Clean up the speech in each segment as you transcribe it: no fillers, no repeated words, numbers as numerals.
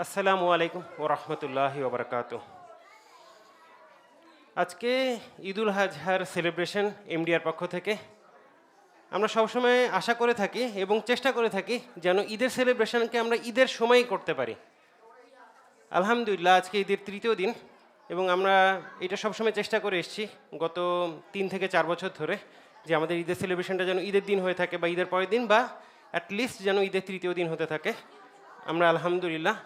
আসসালামু আলাইকুম ওরহমতুল্লাহি ওবরাকাতুহ। আজকে ঈদুল আজহার সেলিব্রেশন এমডিআর পক্ষ থেকে আমরা সবসময় আশা করে থাকি এবং চেষ্টা করে থাকি যেন ঈদের সেলিব্রেশনকে আমরা ঈদের সময়ই করতে পারি। আলহামদুলিল্লাহ আজকে ঈদের তৃতীয় দিন এবং আমরা এটা সবসময় চেষ্টা করে এসেছি গত 3 থেকে 4 বছর ধরে যে আমাদের ঈদের সেলিব্রেশনটা যেন ঈদের দিন হয়ে থাকে বা ঈদের পরের দিন বা অ্যাটলিস্ট যেন ঈদের তৃতীয় দিন হতে থাকে। আমরা আলহামদুলিল্লাহ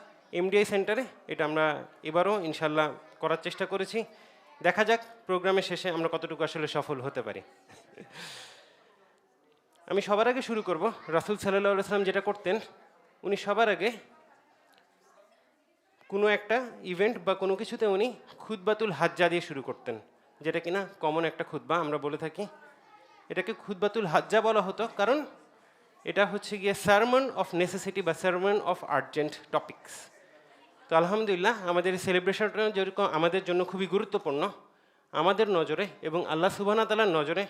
এমডিআই সেন্টারে এটা আমরা এবারও ইনশাল্লাহ করার চেষ্টা করেছি। দেখা যাক প্রোগ্রামের শেষে আমরা কতটুকু আসলে সফল হতে পারি। আমি সবার আগে শুরু করব রাসূল সাল্লাল্লাহু আলাইহি ওয়াসাল্লাম যেটা করতেন, উনি সবার আগে কোনো একটা ইভেন্ট বা কোনো কিছুতে উনি খুতবাতুল হাজ্জা দিয়ে শুরু করতেন, যেটা কিনা কমন একটা খুতবা আমরা বলে থাকি। এটাকে খুতবাতুল হাজ্জা বলা হতো কারণ এটা হচ্ছে গিয়ে সারমন অফ নেসেসিটি বা সারমন অফ আর্জেন্ট টপিকস। তো আলহামদুলিল্লাহ আমাদের এই সেলিব্রেশনটা যেরকম আমাদের জন্য খুবই গুরুত্বপূর্ণ আমাদের নজরে এবং আল্লাহ সুবহানাহু ওয়া তাআলার নজরে,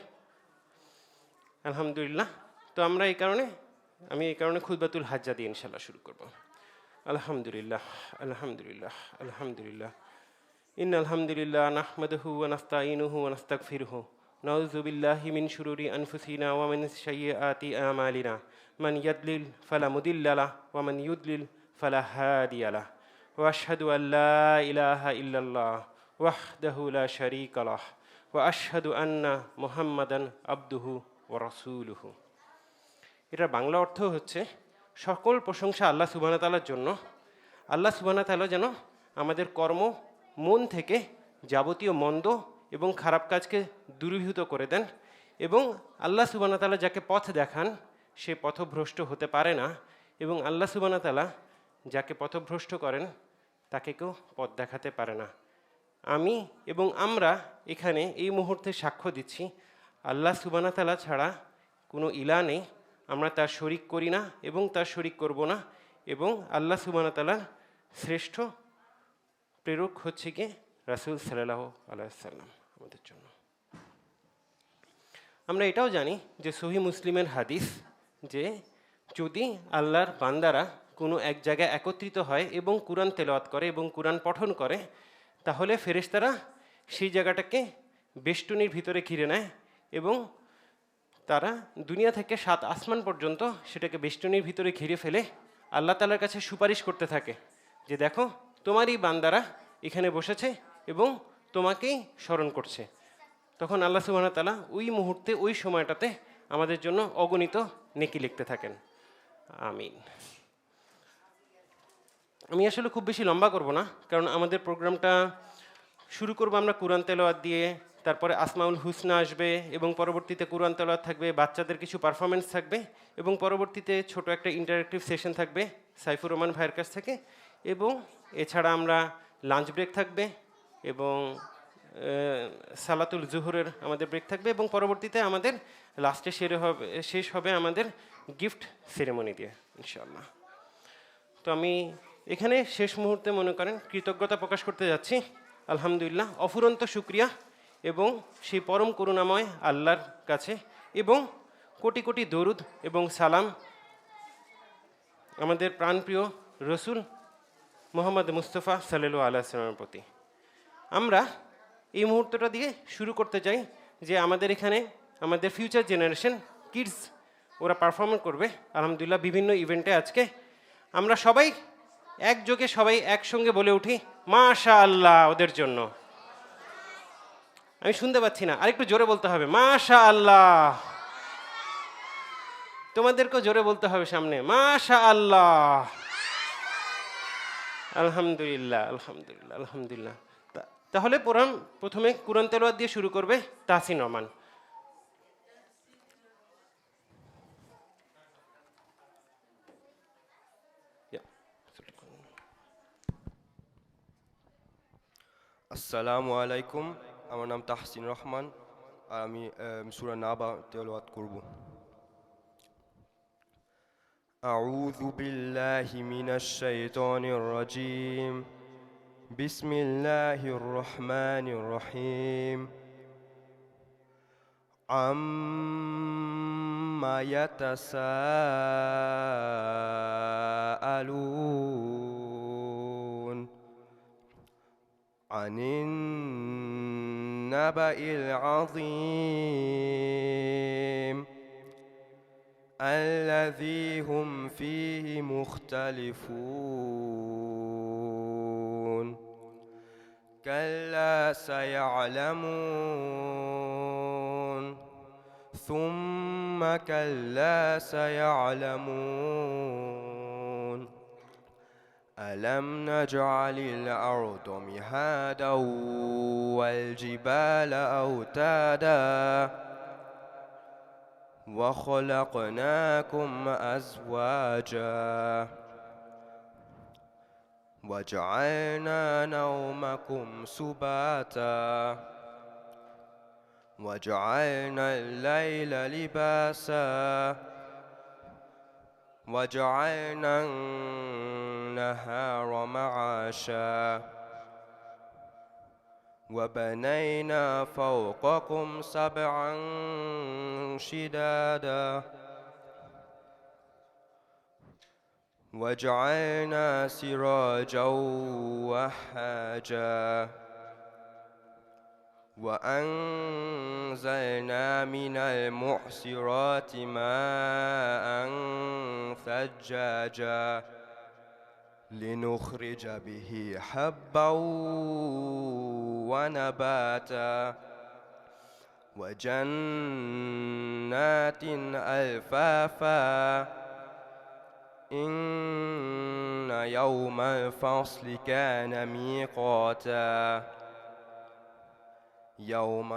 আলহামদুলিল্লাহ। তো আমরা আমি এই কারণে খুতবাতুল হাজ্জা দিয়ে ইনশাল্লাহ শুরু করব। আলহামদুলিল্লাহ আলহামদুলিল্লাহ আলহামদুলিল্লাহ ইন্নাল হামদুলিল্লাহ নাহমাদুহু ওয়া নাস্তাঈনুহু ওয়া নাস্তাগফিরুহু নাউযু বিল্লাহি মিন শুরুরি আনফুসিনা ওয়া মিন সাইয়্যাতি আমালিনা মান ইয়াদলিল ফালা মুদিল্লা লাহু ওয়া মান ইউদলিল ফালা হাদিয়া লাহু ওয়া আশহাদু আল লা ইলাহা ইল্লাল্লাহ ওয়াহদাহু লা শারীকা লাহু ওয়া আশহাদু আন্না মুহাম্মাদান আবদুহু ওয়া রাসূলুহু। এটার বাংলা অর্থ হচ্ছে সকল প্রশংসা আল্লাহ সুবহানাহু ওয়া তাআলার জন্য। আল্লাহ সুবহানাহু ওয়া তাআলা যেন আমাদের কর্ম মন থেকে যাবতীয় মন্দ এবং খারাপ কাজকে দূরীভূত করে দেন এবং আল্লাহ সুবহানাহু ওয়া তাআলা যাকে পথ দেখান সে পথভ্রষ্ট হতে পারে না এবং আল্লাহ সুবহানাহু ওয়া তাআলা যাকে পথভ্রষ্ট করেন তাকে কেউ পথ দেখাতে পারে না। আমি এবং আমরা এখানে এই মুহূর্তে সাক্ষ্য দিচ্ছি আল্লাহ সুবহানাহু ওয়া তাআলা ছাড়া কোনো ইলাহ নেই, আমরা তার শরিক করি না এবং তার শরিক করব না, এবং আল্লাহ সুবহানাহু ওয়া তাআলার শ্রেষ্ঠ প্রেরক হচ্ছে কি রাসূল সাল্লাল্লাহু আলাইহি ওয়াসাল্লাম আমাদের জন্য। আমরা এটাও জানি যে সহিহ মুসলিমের হাদিস যে যদি আল্লাহর বান্দারা কোনো এক জায়গায় একত্রিত হয় এবং কুরআন তেলাওয়াত করে এবং কুরআন পঠন করে তাহলে ফেরেশতারা সেই জায়গাটাকে বেষ্টনীর ভিতরে ঘিরে নেয় এবং তারা দুনিয়া থেকে 7 আসমান পর্যন্ত সেটাকে বেষ্টনীর ভিতরে ঘিরে ফেলে আল্লাহ তাআলার কাছে সুপারিশ করতে থাকে যে দেখো তোমারই বান্দারা এখানে বসেছে এবং তোমাকেই স্মরণ করছে। তখন আল্লাহ সুবহানাহু ওয়া তাআলা ওই মুহূর্তে ওই সময়টাতে আমাদের জন্য অগণিত নেকি লিখতে থাকেন। আমিন। আমি আসলে খুব বেশি লম্বা করব না, কারণ আমাদের প্রোগ্রামটা শুরু করব আমরা কুরআন তেলাওয়াত দিয়ে, তারপরে আসমাউল হুসনা আসবে এবং পরবর্তীতে কুরআন তেলাওয়াত থাকবে, বাচ্চাদের কিছু পারফরমেন্স থাকবে এবং পরবর্তীতে ছোট একটা ইন্টারেক্টিভ সেশন থাকবে সাইফুর রহমান ভাইয়ের কাছ থেকে, এবং এছাড়া আমরা লাঞ্চ ব্রেক থাকবে এবং সালাতুল জুহুরের আমাদের ব্রেক থাকবে এবং পরবর্তীতে আমাদের লাস্টে শেষ হবে আমাদের গিফট সেরেমনি দিয়ে ইনশাআল্লাহ। তো আমি এখানে শেষ মুহূর্তে মনে করেন কৃতজ্ঞতা প্রকাশ করতে যাচ্ছি আলহামদুলিল্লাহ, অফুরন্ত শুকরিয়া এবং সেই পরম করুণাময় আল্লাহর কাছে, এবং কোটি কোটি দরুদ এবং সালাম আমাদের প্রাণপ্রিয় রসুল মুহাম্মদ মুস্তাফা সাল্লাল্লাহু আলাইহি ওয়াসাল্লামের প্রতি। আমরা এই মুহূর্তটা দিয়ে শুরু করতে চাই যে আমাদের এখানে আমাদের ফিউচার জেনারেশন কিডস ওরা পারফর্ম করবে আলহামদুলিল্লাহ বিভিন্ন ইভেন্টে। আজকে আমরা সবাই একযোগে সবাই একসঙ্গে বলে উঠি মাশাআল্লাহ ওদের জন্য। আমি শুনতে পাচ্ছি না, আরেকটু জোরে বলতে হবে মাশাআল্লাহ। তোমাদেরকেও জোরে বলতে হবে সামনে মাশাআল্লাহ। আলহামদুলিল্লাহ আলহামদুলিল্লাহ আলহামদুলিল্লাহ। তাহলে প্রথমে কুরআন তেলাওয়াত দিয়ে শুরু করবে তাহসিন রহমান। আসসালামু আলাইকুম, আমার নাম তাহসিন রহমান আর আমি সূরা নাবা তেলাওয়াত করব। আউযু বিল্লাহি মিনাশ শাইতানির রাজীম, বিসমিল্লাহির রহমানির রহিম। আম্মা ইয়াতাসাআলুন عن النبأ العظيم الذي هم فيه مختلفون كلا سيعلمون ثم كلا سيعلمون ألم نجعل الأرض مهادا والجبال أوتادا وخلقناكم أزواجا وجعلنا نومكم سباتا وجعلنا الليل لباسا وجعلنا النهار معاشا وبنينا فوقكم سبعا شدادا وجعلنا سراجا وهاجا وأنزلنا من المعصرات ماء ثجاجا لنخرج به حبا ونباتا وجنات ألفافا إن يوم الفصل كان ميقاتا يوم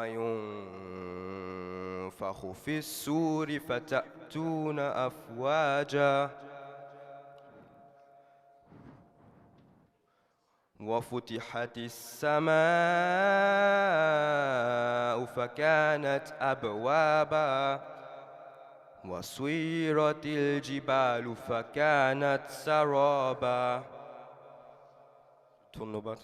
ينفخ في السور فتأتون أفواجا وفتحت السماء فكانت أبوابا وسيرت الجبال فكانت سرابا ধন্যবাদ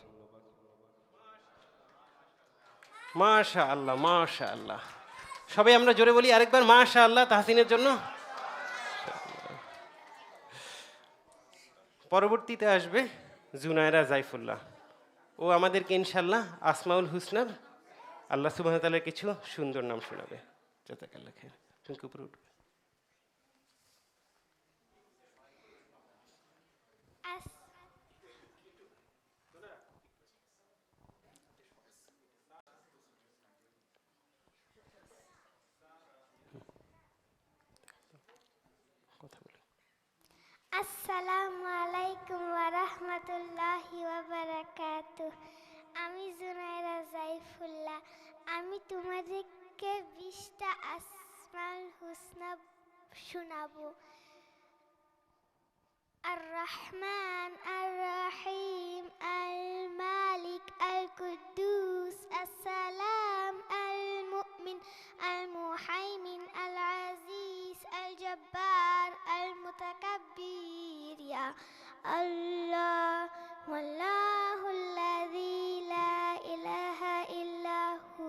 মাশাআল্লাহ মাশাআল্লাহ। সবাই আমরা জোরে বলি আরেকবার মাশাআল্লাহ তাহসিনের জন্য। পরবর্তীতে আসবে জুনায়রা জাইফুল্লাহ। ও আমাদেরকে ইনশাআল্লাহ আসমাউল হুসনার আল্লাহ সুবহানাহু ওয়া তাআলার কিছু সুন্দর নাম শোনাবে। জাযাকাল্লাহ খাইর। তুমি কি উপরে উঠবে? আসসালামু আলাইকুম ওয়া রাহমাতুল্লাহি ওয়া বারাকাতুহু। আমি জুনায়রা জাইফুল্লাহ। আমি তোমাদেরকে 20টা আসমাউল হুসনা শোনাবো। আর রহমান আর রহিম আল মালিক আল কুদ্দুস আসসালাম আল মুমিন আল মুহাইমিন আল আজিজ আল জব্বার আল মুতাকাব্বির ইয়া আল্লাহ ওয়াল্লাহুল্লাযী লা ইলাহা ইল্লাহু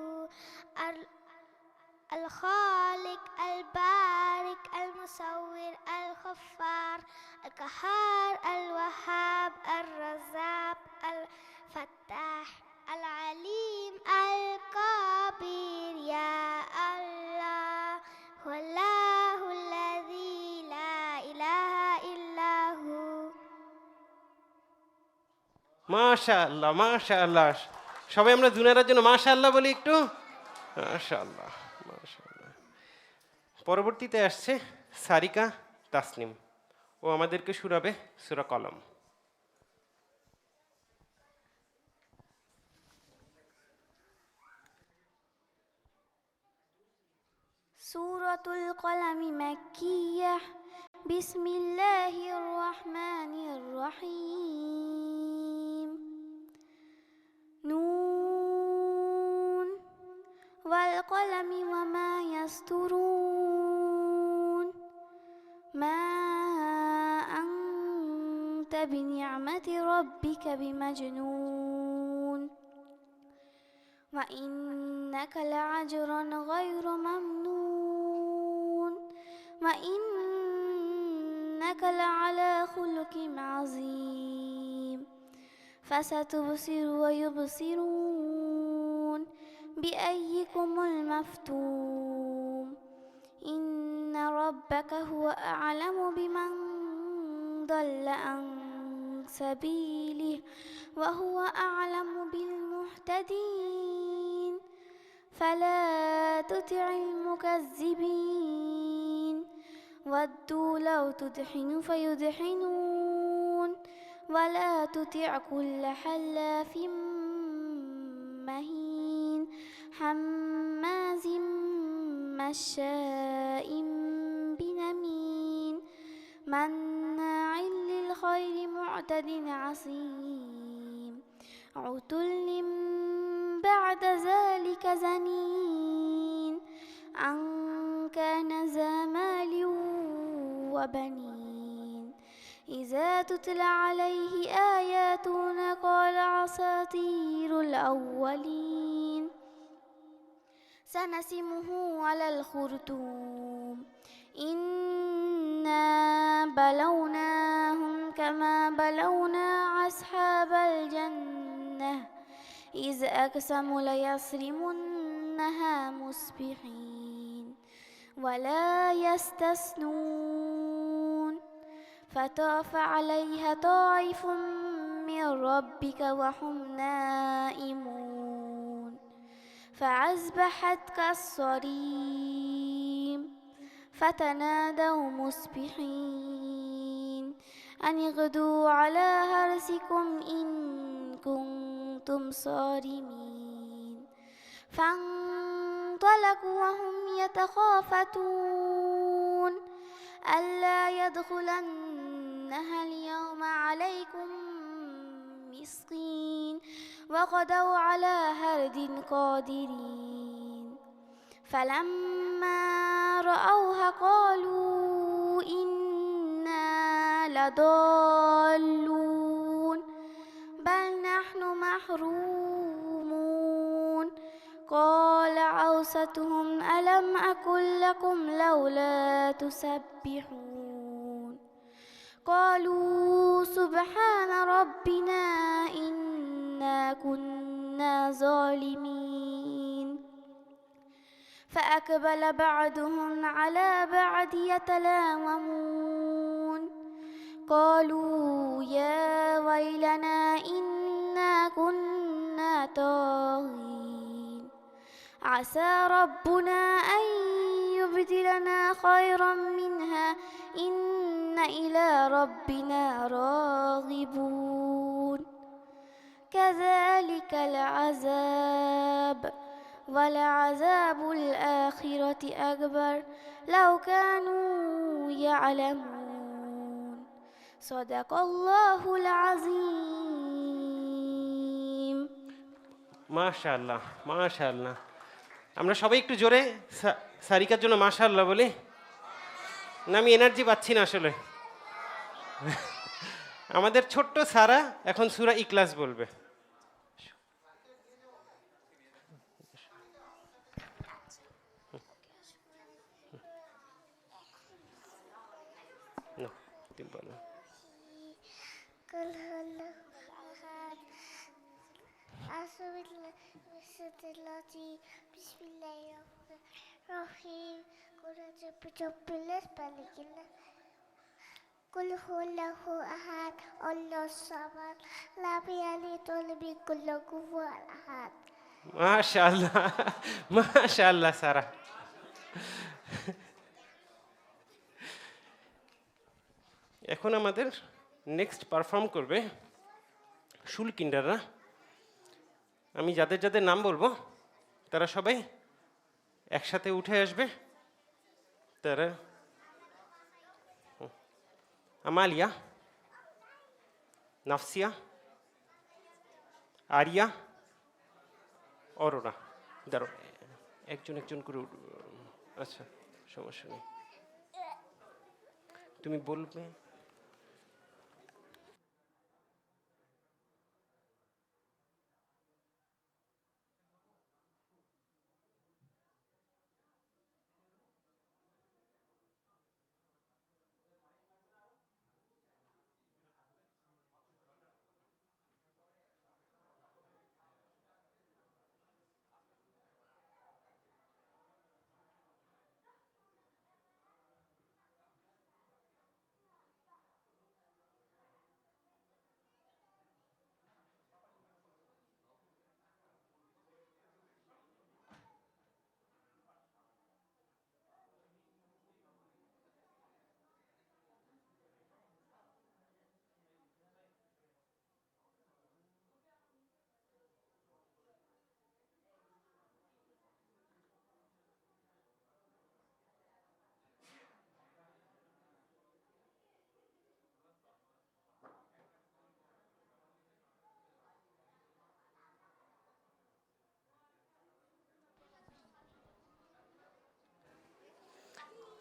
الخالق البارك المصور الغفار القهار الوهاب الرزاق الفتاح العليم الكبير يا الله والله الذي لا إله إلا هو মাশাআল্লাহ মাশাআল্লাহ। সবাই আমরা জুনায়রার জন্য মাশাআল্লাহ বলি একটু। মাশাআল্লাহ মাশাআল্লাহ। পরবর্তীতে আসছে সারিকা তাসনিম। ও আমাদেরকে শোনাবে সূরা কলম। সূরাতুল কলম মাক্কিয়াহ। বিসমিল্লাহির রহমানির রহিম। নুন ওয়াল কলমি ওয়া মা ইয়াসতুরুন মা আনতা বিনি'মাতি রাব্বিকা বিমাজনুন ওয়া ইন্নাকা লা'ajrun গায়রু মামনুন ওয়া ইন্নাকা লা'আলা খুলুকিন 'আযীম فستبصر ويبصرون بأيكم المفتون إن ربك هو أعلم بمن ضل عن سبيله وهو أعلم بالمهتدين فلا تطع المكذبين ودوا لو تدحن فيدحنون ولا تطع كل حلاف مهين حماز مشاء بنميم مناع للخير معتد عصيم عتل بعد ذلك زنين أن كان ذا مال وبنين إذا تتلى عليه آياتنا قال أساطير الأولين سنسمه على الخرطوم إنا بلوناهم كما بلونا أصحاب الجنة إذ أقسموا ليصرمنها مصبحين ولا يستثنون فطاف عليها طائف من ربك وهم نائمون فأصبحت كالصريم فتنادوا مصبحين أن اغدوا على حرثكم إن كنتم صارمين فانطلقوا وهم يتخافتون ألا يدخلنها اليوم عليكم مسكين وغدوا على هرد قادرين فلما رأوها قالوا إنا لضالون بل نحن محرومون قال أوسطهم ألم أقل لكم لولا تسبحون قالوا سبحان ربنا إنا كنا ظالمين فأقبل بعضهم على بعض يتلاومون قالوا يا ويلنا إنا كنا طاغين عسى ربنا أن يبدلنا خيرا منها إن إلى ربنا راغبون كذلك العذاب ولعذاب الآخرة أكبر لو كانوا يعلمون صدق الله العظيم মাশাআল্লাহ মাশাআল্লাহ। আমরা সবাই একটু জোরে সারিকার জন্য মাশাআল্লাহ বলি না, আমি এনার্জি পাচ্ছি না আসলে। আমাদের ছোট্ট সারা এখন সূরা ইখলাস বলবে। না, তুমি বলো। قل هو الله أحد أعوذ بالله من الشيطان الرجيم بسم الله الرحمن الرحيم قل رب الناس مالك الناس قل هو الله أحد الله الصمد لم يلد ولم يكن له كفوا أحد মাশাআল্লাহ মাশাআল্লাহ সারা। এখন আমাদের নেক্সট পারফর্ম করবে শুল কিন্ডাররা। আমি যাদের যাদের নাম বলবো তারা সবাই একসাথে উঠে আসবে। তারা আমালিয়া, নাফসিয়া, আরিয়া, অরোরা। দাঁড়ো, একজন একজন করে আচ্ছা, সমস্যা নেই, তুমি বলবে।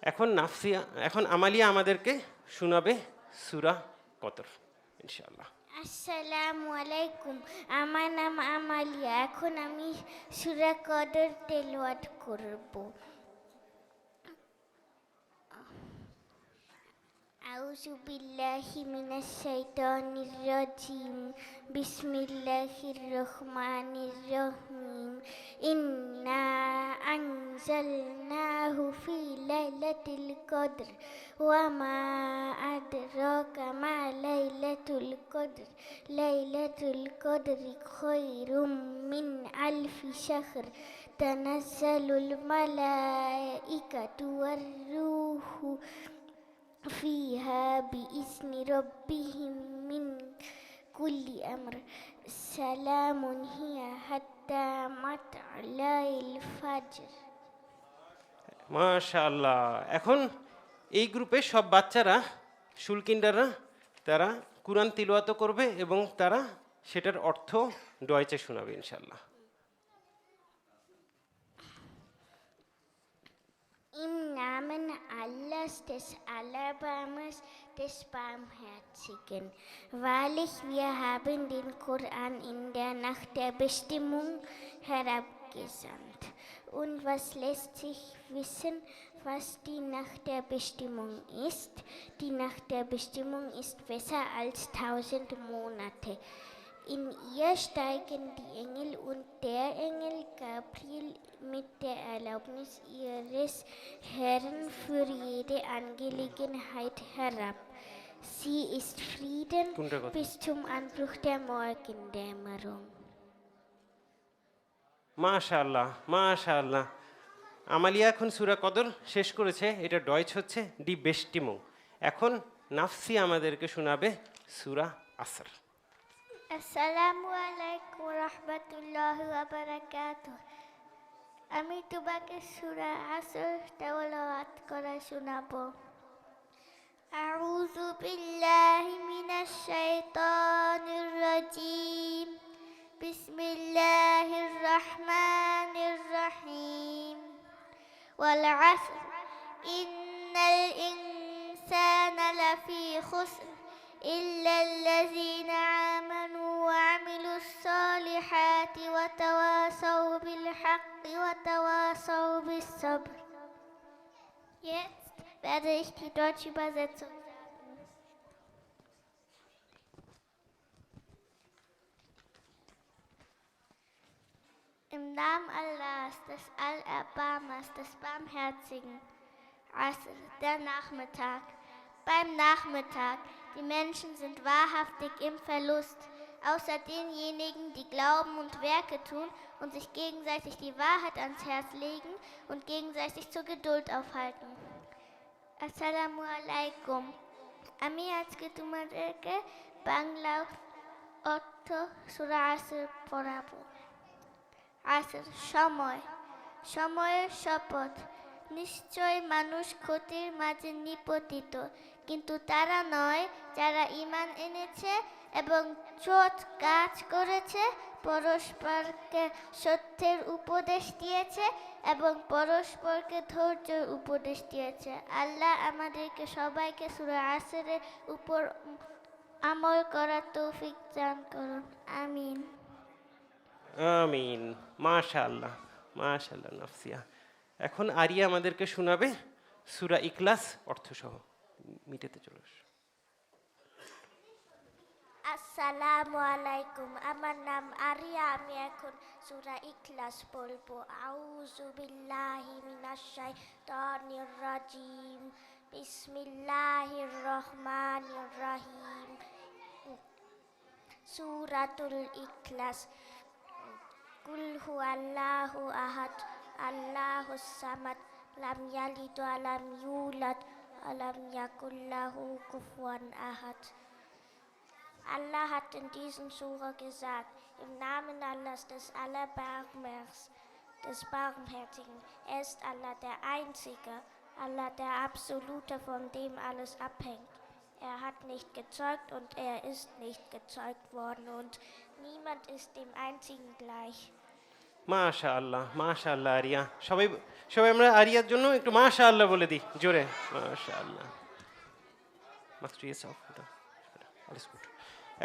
এখন আমালিয়া আমাদেরকে শোনাবে সূরা কদর ইনশাআল্লাহ। আসসালামু আলাইকুম, আমার নাম আমালিয়া। এখন আমি সূরা কদর তেলাওয়াত করব। আউযু বিল্লাহি মিনাশ শাইতানির রাজিম। বিসমিল্লাহির রহমানির রহিম। ইন্না আনজালনাহু ফি লাইলাতিল কদর ওয়া মা আদরাকা মা লাইলাতুল কদর। লাইলাতুল কদরি খায়রুম মিন আলফি শাহর। তানাজ্জালুল মালাইকাতু ওয়ার রূহু فيها بإذن ربهم من كل أمر سلام هي حتى مطلع الفجر। মাশাআল্লাহ। এখন এই গ্রুপে সব বাচ্চারা শুলকিন্ডাররা তারা কুরআন তিলাওয়াত করবে এবং তারা সেটার অর্থ ডয়েচে শোনাবে ইনশাআল্লাহ। Im Namen Allahs, des Allerbarmers, des Barmherzigen. Wahrlich, wir haben den Koran in der Nacht der Bestimmung herabgesandt. Und was lässt sich wissen, was die Nacht der Bestimmung ist? Die Nacht der Bestimmung ist besser als 1000 Monate. In ihr steigen die Engel und der Engel Gabriel mit der Erlaubnis ihres Herrn für jede Angelegenheit herab. Sie ist Frieden bis zum Anbruch der Morgendämmerung. মাশাআল্লাহ মাশাআল্লাহ। আমালিয়া এখন সূরা কদর শেষ করেছে, এটা Deutsch হচ্ছে D বেস্টিমো। এখন নাফসি আমাদেরকে শোনাবে সূরা আসর। আসসালামু আলাইকুম রহমতুল্লাহি ওয়া বারাকাতুহু। আমি তোমাকে সূরা আসর তেলাওয়াত করে শোনাবো। আউযু বিল্লাহি মিনাশ শাইতানির রাজিম। বিসমিল্লাহির রহমানির রহিম। ওয়াল আসর ইন্নাল ইনসানা লাফি খুসর إلا الذين آمنوا وعملوا الصالحات وتواصوا بالحق وتواصوا بالصبر. Jetzt werde ich die deutsche Übersetzung sagen. Im Namen Allahs, des Allerbarmers, des Barmherzigen. Asr, der Nachmittag. Beim Nachmittag. Die Menschen sind wahrhaftig im Verlust, außer denjenigen, die glauben und Werke tun und sich gegenseitig die Wahrheit ans Herz legen und gegenseitig zur Geduld aufhalten. Assalamu alaikum. আমি আজকে তোমাদেরকে বাংলা অর্থ সূরা আসর পড়াবো। আসর, সময়। সময়ের শপথ। নিশ্চয় মানুষ ক্ষতির মাঝে নিপতিত, কিন্তু তারা নয় যারা ঈমান এনেছে এবং সৎ কাজ করেছে, পরস্পরকে সত্যের উপদেশ দিয়েছে এবং পরস্পরকে ধৈর্যের উপদেশ দিয়েছে। আল্লাহ আমাদেরকে সবাইকে সূরা আসরের উপর আমল করার তৌফিক দান করুন, আমিন। আমিন। মাশাআল্লাহ মাশাআল্লাহ নাফসিয়া। এখন আরিয়া আমাদেরকে শোনাবে সূরা ইখলাস অর্থসহ। মিটেতে চলে আসো। আসসালামু আলাইকুম, আমার নাম আরিয়া। আমি এখন সূরা ইখলাস পড়বো। আউযু বিল্লাহি মিনাশ শাইতানির রাজিম। বিসমিল্লাহির রহমানির রহিম। সূরাতুল ইখলাস। কুল হুয়াল্লাহু আহাদ, আল্লাহুস সামাদ, লাম ইয়ালিদ ওয়া লাম ইউলাদ ওয়া লাম ইয়াকুল লাহু কুফুয়ান আহাদ. Allah hat in diesem Sura gesagt, im Namen Allahs, des Allerbarmers, des Barmherzigen. Er ist Allah der Einzige, Allah der Absolute, von dem alles abhängt. Er hat nicht gezeugt und er ist nicht gezeugt worden und niemand ist dem Einzigen gleich. মাশা আল্লাহ area. সবাই সবাই আমরা আরিয়ার জন্য একটু মাশা আল্লাহ বলে দিই জোরে। মাশা আল্লাহ।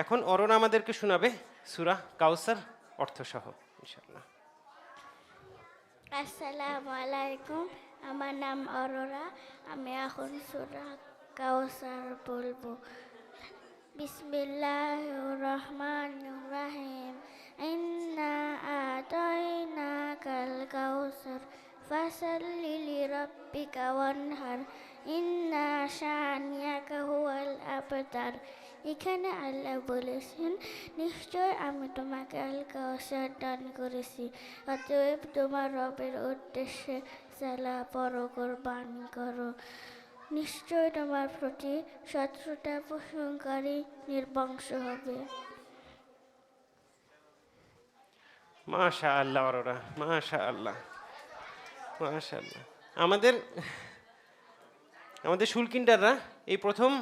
এখন অরুণ আমাদেরকে শোনাবে সূরা কাউসার অর্থসহ ইনশাআল্লাহ। আসসালামু আলাইকুম, আমার নাম অরোরা। আমি এখন সূরা কাউসার বলবো। বিসমিল্লাহির রহমানির রহিম। ইন্না আতাইনাকাল কাউসার ফাসাল্লি লিরাব্বিকা ওয়ানহার ইন্না শানিয়াকা হুয়াল আবতার। এখানে আল্লাহ বলেছেন, নিশ্চয় আমি তোমাকে আল কাউসার দান করেছি, অতএব তোমার রবের উদ্দেশ্যে সালা পড়ো, কোরবানি করো। নিশ্চয় তোমার প্রতি শত্রুতা পোষণকারী নির্বংশ হবে। মাশা আল্লাহ অরোরা, মাশা আল্লাহ, মাশা আল্লাহ। আমাদের আমাদের শুলকিন্ডাররা এই প্রথম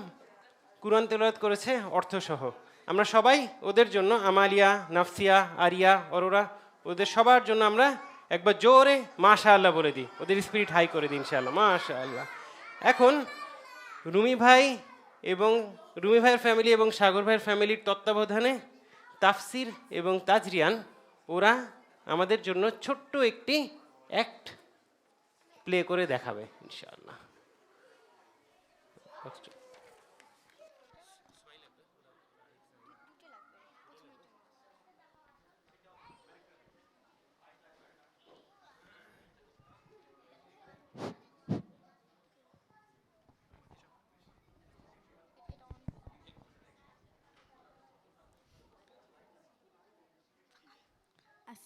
কুরআন তেলাওয়াত করেছে অর্থসহ। আমরা সবাই ওদের জন্য, আমালিয়া, নাফসিয়া, আরিয়া, অরোরা, ওদের সবার জন্য আমরা একবার জোরে মাশা আল্লাহ বলে দিই, ওদের স্পিরিট হাই করে দিই ইনশাআল্লাহ। মাশা আল্লাহ। এখন রুমি ভাইয়ের ফ্যামিলি এবং সাগর ভাইয়ের ফ্যামিলির তত্ত্বাবধানে তাফসির এবং তাজরিয়ান ওরা আমাদের জন্য ছোট্ট একটি অ্যাক্ট প্লে করে দেখাবে ইনশাআল্লাহ।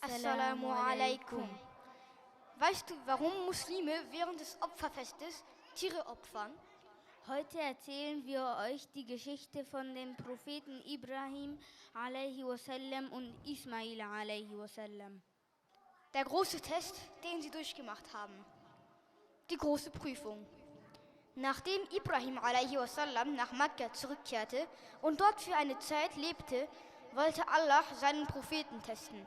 Assalamu alaikum. Weißt du, warum Muslime während des Opferfestes Tiere opfern? Heute erzählen wir euch die Geschichte von den Propheten Ibrahim alaihi wasallam und Ismail alaihi wasallam. Der große Test, den sie durchgemacht haben. Die große Prüfung. Nachdem Ibrahim alaihi wasallam nach Mekka zurückkehrte und dort für eine Zeit lebte, wollte Allah seinen Propheten testen.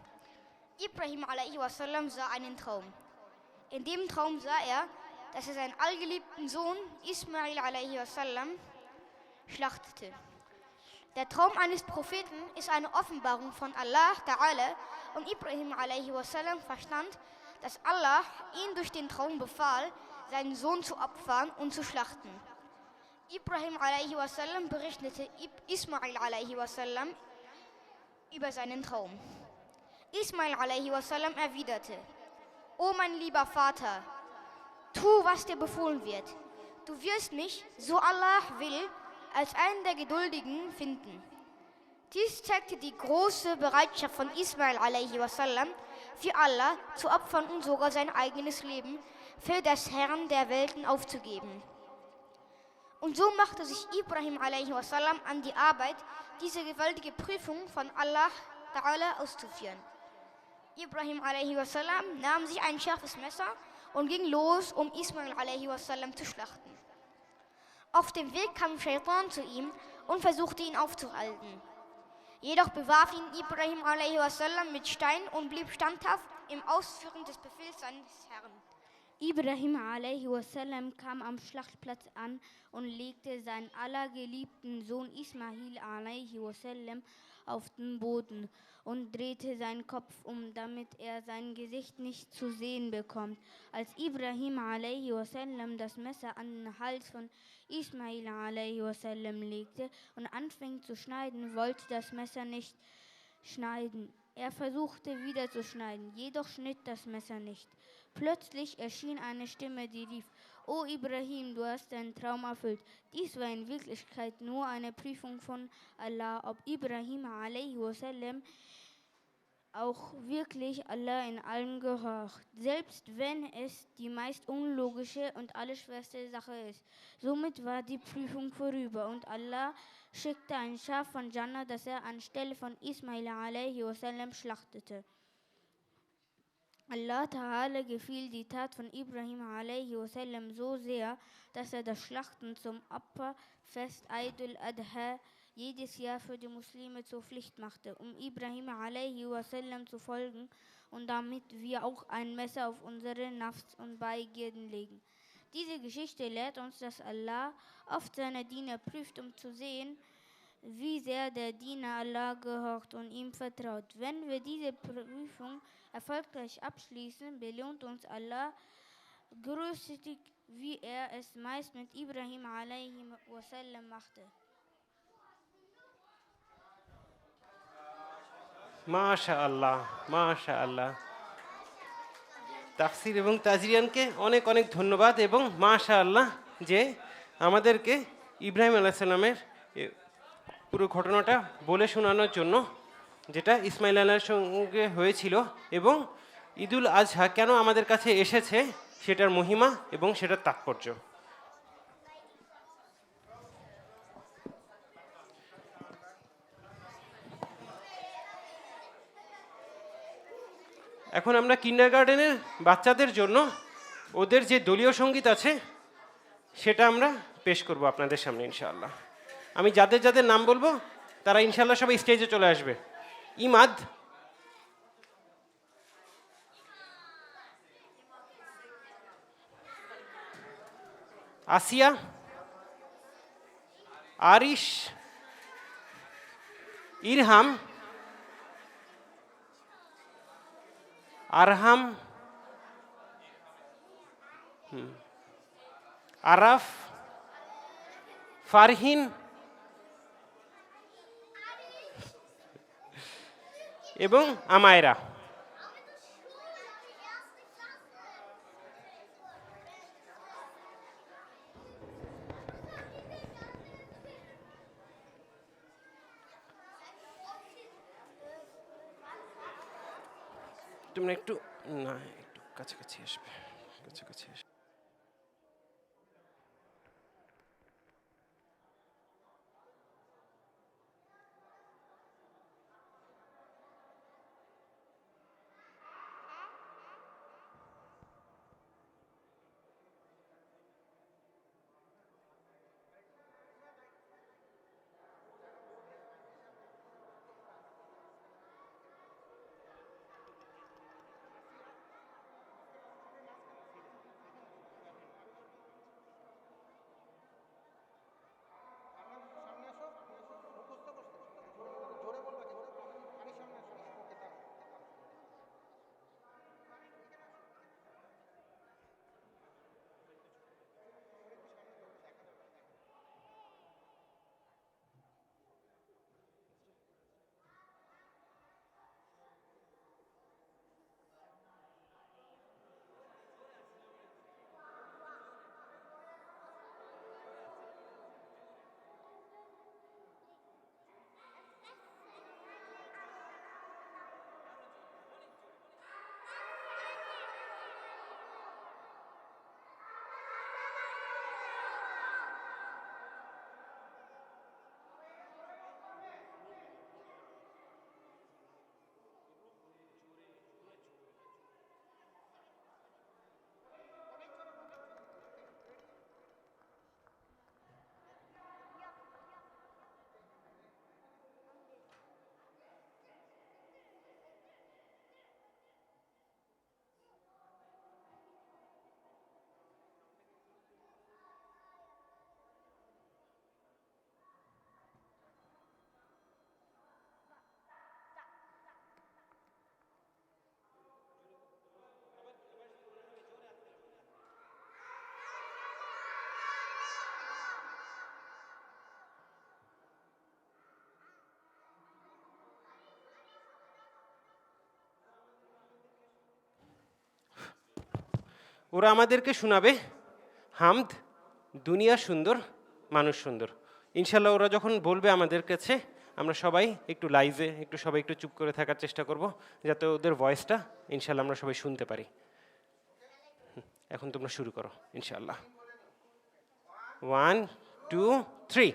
Ibrahim alaihi wasallam sah einen Traum. In dem Traum sah er, dass er seinen allgeliebten Sohn Ismail alaihi wasallam schlachtete. Der Traum eines Propheten ist eine Offenbarung von Allah Ta'ala und Ibrahim alaihi wasallam verstand, dass Allah ihn durch den Traum befahl, seinen Sohn zu opfern und zu schlachten. Ibrahim alaihi wasallam berichtete Ismail alaihi wasallam über seinen Traum. Ismail alaihi wasallam erwiderte: O mein lieber Vater, tu, was dir befohlen wird. Du wirst mich, so Allah will, als einen der Geduldigen finden. Dies zeigte die große Bereitschaft von Ismail alaihi wasallam, für Allah zu opfern und sogar sein eigenes Leben für das Herrn der Welten aufzugeben. Und so machte sich Ibrahim alaihi wasallam an die Arbeit, diese gewaltige Prüfung von Allah Ta'ala auszuführen. Ibrahim alaihi wasallam nahm sich ein scharfes Messer und ging los, um Ismail alaihi wasallam zu schlachten. Auf dem Weg kam Shaitan zu ihm und versuchte ihn aufzuhalten. Jedoch bewarf ihn Ibrahim alaihi wasallam mit Stein und blieb standhaft im Ausführen des Befehls seines Herrn. Ibrahim alaihi wasallam kam am Schlachtplatz an und legte seinen allergeliebten Sohn Ismail alaihi wasallam auf den Boden und drehte seinen Kopf um, damit er sein Gesicht nicht zu sehen bekommt. Als Ibrahim alaihi wasallam das Messer an den Hals von Ismail alaihi wasallam legte und anfing zu schneiden, wollte das Messer nicht schneiden. Er versuchte wieder zu schneiden, jedoch schnitt das Messer nicht. Plötzlich erschien eine Stimme, die rief: O Ibrahim, du hast deinen Traum erfüllt. Dies war in Wirklichkeit nur eine Prüfung von Allah, ob Ibrahim alaihi wasallam auch wirklich Allah in allem gehorcht, selbst wenn es die meist unlogische und allerschwerste Sache ist. Somit war die Prüfung vorüber und Allah schickte ein Schaf von Jannah, das er anstelle von Ismail alaihi wasallam schlachtete. Allah Ta'ala gefiel die Tat von Ibrahim alaihi wasallam so sehr, dass er das Schlachten zum Opferfest Eid al-Adha jedes Jahr für die Muslime zur Pflicht machte, um Ibrahim a.s. zu folgen und damit wir auch ein Messer auf unsere Nafs und Begierden legen. Diese Geschichte lehrt uns, dass Allah oft seine Diener prüft, um zu sehen, wie sehr der Diener Allah gehorcht und ihm vertraut. Wenn wir diese Prüfung erfolgreich abschließen, belohnt uns Allah großzügig, wie er es meist mit Ibrahim a.s. machte. মাশাআল্লাহ, মাশাআল্লাহ। তাফসির এবং তাজরিয়ানকে অনেক অনেক ধন্যবাদ এবং মাশাআল্লাহ যে আমাদেরকে ইব্রাহিম আলাইহিস সালামের পুরো ঘটনাটা বলে শোনানোর জন্য, যেটা ইসমাইল আলাইহির সঙ্গে হয়েছিল এবং ঈদুল আজহা কেন আমাদের কাছে এসেছে সেটার মহিমা এবং সেটার তাৎপর্য। এখন আমরা কিন্ডারগার্টেনের বাচ্চাদের জন্য ওদের যে দলীয় সঙ্গীত আছে সেটা আমরা পেশ করব আপনাদের সামনে ইনশাআল্লাহ। আমি যাদের যাদের নাম বলবো তারা ইনশাআল্লাহ সবাই স্টেজে চলে আসবে। ইমাদ, আসিয়া, আরিশ, ইরহাম, আরহাম, আরাফ, ফারহিন এবং আমায়রা। তোমরা একটু না একটু কাছাকাছি আসবে, কাছাকাছি আসবে। ওরা আমাদেরকে শোনাবে হামদ, দুনিয়া সুন্দর মানুষ সুন্দর। ইনশাল্লাহ ওরা যখন বলবে আমাদের কাছে, আমরা সবাই একটু লাইভে সবাই একটু চুপ করে থাকার চেষ্টা করব, যাতে ওদের ভয়েসটা ইনশাল্লাহ আমরা সবাই শুনতে পারি। এখন তোমরা শুরু করো ইনশাল্লাহ। 1 2 3।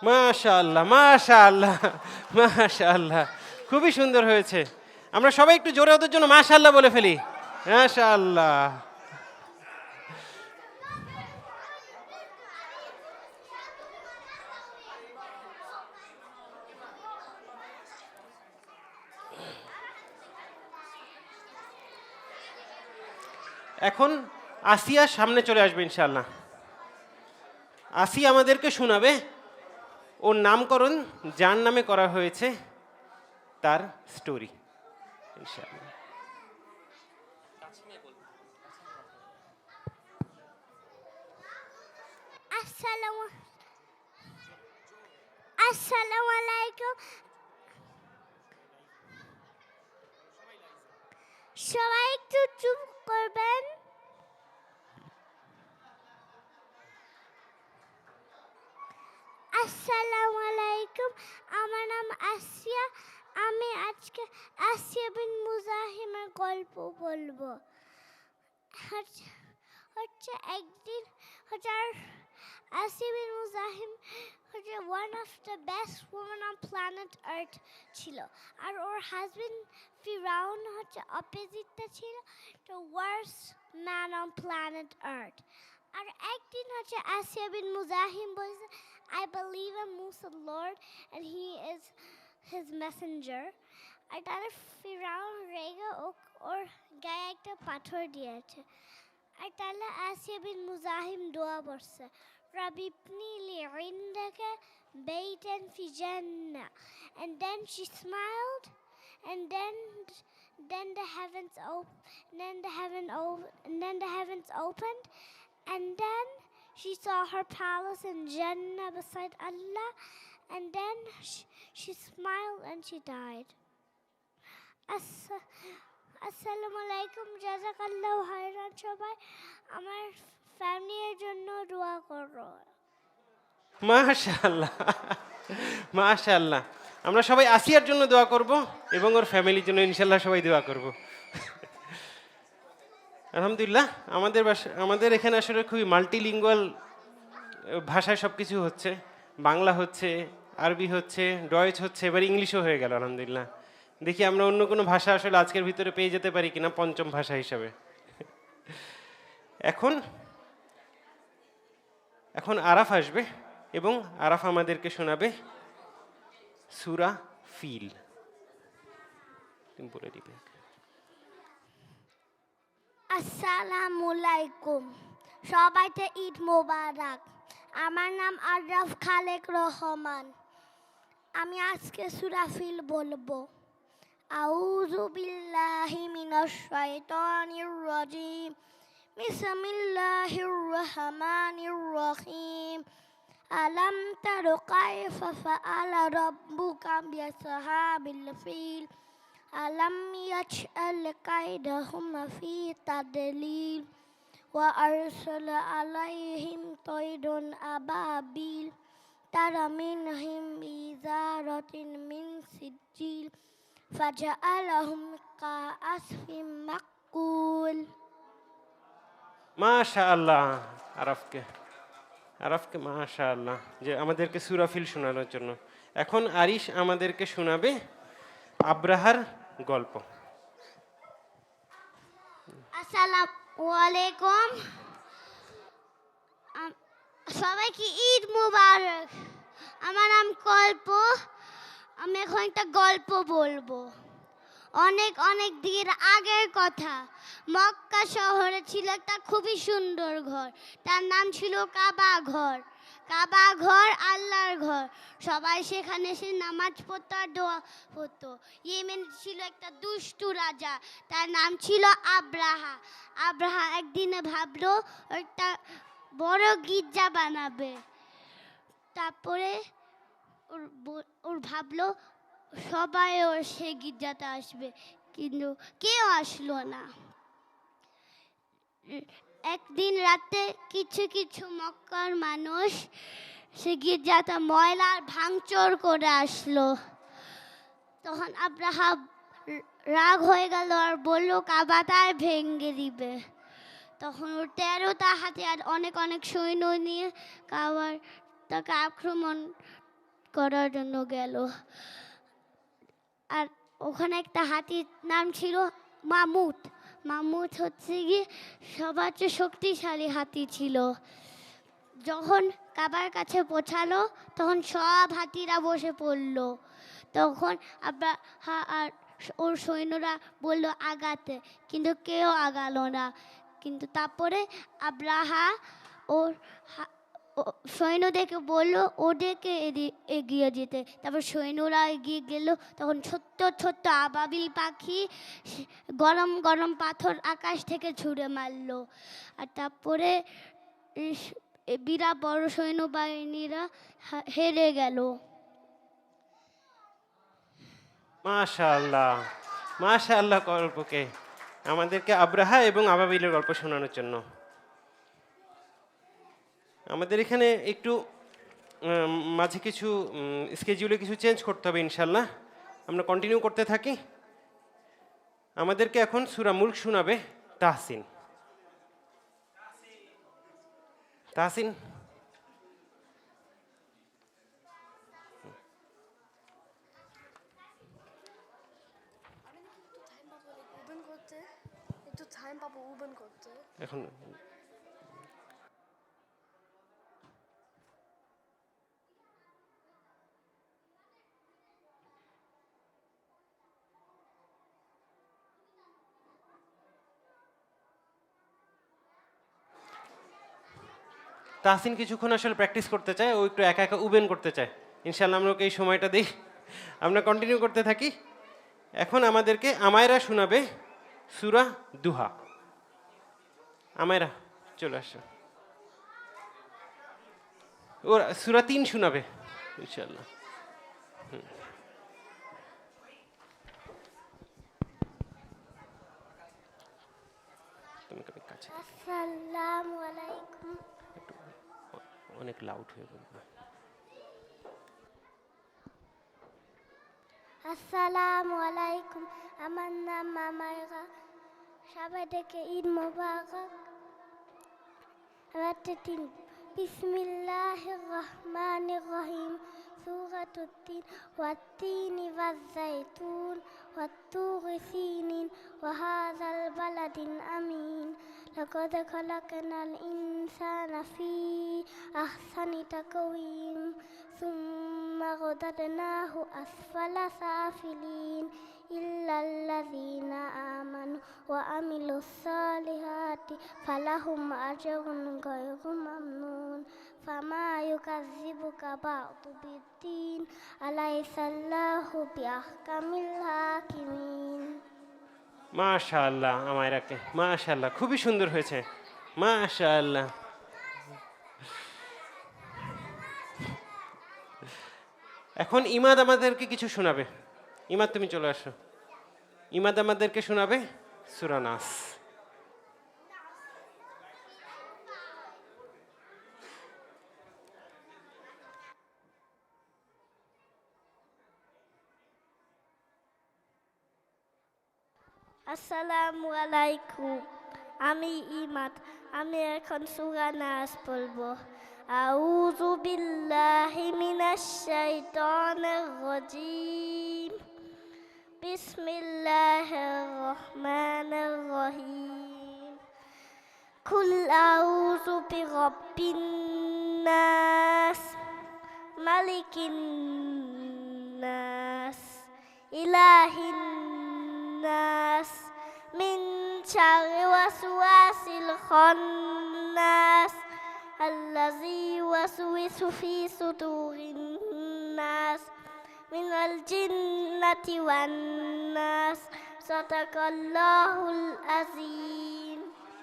মাশাআল্লাহ, মাশাআল্লাহ, মাশাআল্লাহ, খুবই সুন্দর হয়েছে। আমরা সবাই একটু জোরে ওদের জন্য মাশাআল্লাহ বলে ফেলি। মাশাআল্লাহ। এখন আসিয়া সামনে চলে আসবে ইনশাআল্লাহ। আসিয়া আমাদেরকে শোনাবে ওর নামকরণ যার নামে করা হয়েছে তার স্টোরি ইনশাআল্লাহ। আসসালামু আলাইকুম। সবাই একটু চুপ করবেন। আসসালামু আলাইকুম, আমার নাম আসিয়া। আমি আজকে আসিয়া বিন মুজাহিমের গল্প বলবো। হচ্ছে একদিন আসিয়া বিন মুজাহিম one of the best women on planet Earth ছিল, আর ওর হাজবেন্ড ফিরাউন অপোজিটটা ছিল the worst man on planet Earth। আর একদিন আসিয়া বিন মুজাহিম বলছে, I believe in Musa Lord and he is his messenger। আর তাহলে ফিরাউন রেগে ওর গায়ে একটা পাথর দিয়েছে। আর তাহলে আসিয়া বিন মুজাহিম দোয়া পড়ছে, Rabbi ibni li indaka baytan fi jannah, and then she smiled, and then the heavens opened, and then she saw her palace in Jannah beside Allah, and then she smiled and she died. Assalamu alaikum, jazakallahu khairan সবাই। আমার ফ্যামিলির জন্য দোয়া করো। মাশাআল্লাহ, মাশাআল্লাহ। আমরা সবাই আসিয়ার জন্য দোয়া করব এবং ওর ফ্যামিলির জন্য ইনশাআল্লাহ সবাই দোয়া করব। আলহামদুলিল্লাহ, আমাদের এখানে আসলে খুবই মাল্টিলিঙ্গুয়াল ভাষায় সব কিছু হচ্ছে। বাংলা হচ্ছে, আরবি হচ্ছে, ডয়েচ হচ্ছে, এবার ইংলিশও হয়ে গেল আলহামদুলিল্লাহ। দেখি আমরা অন্য কোনো ভাষা আসলে আজকের ভিতরে পেয়ে যেতে পারি কিনা পঞ্চম ভাষা হিসাবে। এখন আরাফ আসবে এবং আরাফ আমাদেরকে শোনাবে সূরা ফিল। তুমি বলে দিবে। আসসালামু আলাইকুম, সবাইকে ঈদ মোবারক। আমার নাম আরফ খালেক রহমান। আমি আজকে সূরা ফিল বলবো। আউযু বিল্লাহি মিনাশ শাইতানির রাজিম। বিসমিল্লাহির রহমানির রহিম। আলাম তারা কাইফা ফাআলা রাব্বুকা বিআসহাবিল ফিল। আলাম ইয়াজআল কাইদাহুম ফি তাদলিল ওয়া আরসালা আলাইহিম তায়রুন আবাবিল তারমিনহুম বিজারাতিন মিন সিজিল ফাজআলাহুম কাআসফিন মাকুল। মাশাআল্লাহ, আরাফকে মাশাআল্লাহ যে আমাদেরকে সূরা ফিল শোনানোর জন্য। এখন আরিশ আমাদেরকে শোনাবে আব্রাহার গল্প। আসসালামু আলাইকুম, সবাইকে ঈদ মুবারক। আমার নাম কল্প। আমি এখন একটা গল্প বলবো। অনেক অনেক দিন আগের কথা, মক্কা শহরে ছিল একটা খুবই সুন্দর ঘর। তার নাম ছিল কাবা ঘর। কাবা ঘর আল্লাহর ঘর। সবাই সেখানে এসে নামাজ পড়তো আর দোয়া পড়তো। ইয়েমেন ছিল একটা দুষ্টু রাজা, তার নাম ছিল আব্রাহা। আব্রাহা একদিনে ভাবলো একটা বড় গির্জা বানাবে। তারপরে ওর ভাবলো সবাই ওর সে গির্জাতে আসবে, কিন্তু কেউ আসলো না। একদিন রাতে কিছু কিছু মক্কার মানুষ সে গির্জাটা ময়লার ভাঙচুর করে আসলো। তখন আব্রাহা রাগ হয়ে গেল আর বললো কাবাটায় ভেঙে দিবে। তখন ওর 13টা হাতিয়ার অনেক অনেক সৈন্য নিয়ে তাকে আক্রমণ করার জন্য গেল। আর ওখানে একটা হাতির নাম ছিল মামুত। মামুত হচ্ছে গিয়ে সবার চেয়ে শক্তিশালী হাতি ছিল। যখন কাবার কাছে পৌঁছালো তখন সব হাতিরা বসে পড়লো। তখন আব্রাহা আর ওর সৈন্যরা বলল আগাতে, কিন্তু কেউ আগালো না। কিন্তু তারপরে আব্রাহা ওর সৈন্যদেরকে বলল ওদেরকে এগিয়ে যেতে। তারপর সৈন্যরা এগিয়ে গেল। তখন ছোট্ট ছোট্ট আবাবিল পাখি গরম গরম পাথর আকাশ থেকে ছুঁড়ে মারলো। আর তারপরে বিরাট বড় সৈন্যবাহিনীরা হেরে গেল। মাশাআল্লাহ, মাশাআল্লাহ গল্পকে আমাদেরকে আব্রাহা এবং আবাবিলের গল্প শোনানোর জন্য। আমাদের এখানে একটু মাঝে কিছু স্কেডিউলে কিছু চেঞ্জ করতে হবে ইনশাল্লাহ। আমরা কন্টিনিউ করতে থাকি। আমাদেরকে এখন সূরা মুলক শোনাবে তাহসিন। তাহসিন এখন তাহসিন কিছুক্ষণ আসলে প্র্যাকটিস করতে চায়, ও একটু একা একা উবেন করতে চায়। ইনশাল্লাহ আমরা ওকে এই সময়টা দিই, আমরা কন্টিনিউ করতে থাকি। এখন আমাদেরকে আমায়রা শোনাবে সূরা দুহা। আমায়রা চলে আসো, ওর সূরা 3 শোনাবে ইনশাল্লাহ। তুমি কবে কাছে আসসালামু আলাইকুম। অনেক লাউড হয়ে বলবে। আসসালামু আলাইকুম, আমার নাম আমায়রা। সবাইকে ঈদ মোবারক। বিসমিল্লাহির রহমানির রহিম। সূরাতুত তিন ওয়াত-তিনি ওয়াজ-যাইতুন ওয়াত-তুরি সিনিন ওয়া হাযাল বালাদিল আমিন। লাকাদ খালাকনাল ইনসানা ফি আহসানি তাকওয়িম সুম্মা রাদাদনাহু আসফালা সাফিলিন ইল্লাল্লাযীনা আমানু ওয়া আমিলুস সালিহাতি ফালাহুম আজরুন গায়রু মামনুন। ফামা ইউকাযযিবুকা বা'দু বিদ্দীন আলাইসাল্লাহু বিআহকামিল হাকিমিন। মাশাআল্লাহ, আমায়রাকে মাশাআল্লাহ, খুবই সুন্দর হয়েছে মাশাআল্লাহ। এখন ইমাদ আমাদেরকে কিছু শোনাবে। ইমাদ তুমি চলে আসো। ইমাদ আমাদেরকে শোনাবে সূরা নাস। আসসালামু আলাইকুম, আমি ইমাদ। আমি এখন সূরা নাস পড়ব। আউযু বিল্লাহি মিনাশ শাইতানির রাজীম। বিসমিল্লাহির রহমানির রহিম। কুল আউযু বিরাব্বিন নাস মালিকিন নাস ইলাহিন নাস মিন শাররি ওয়াসওয়াসিল খান্নাস আল্লাযী ইউওয়াসওয়িসু ফী সুদুরিন নাস মিনাল জিন্নাতি ওয়ান নাস। সাদাকাল্লাহুল আযীম।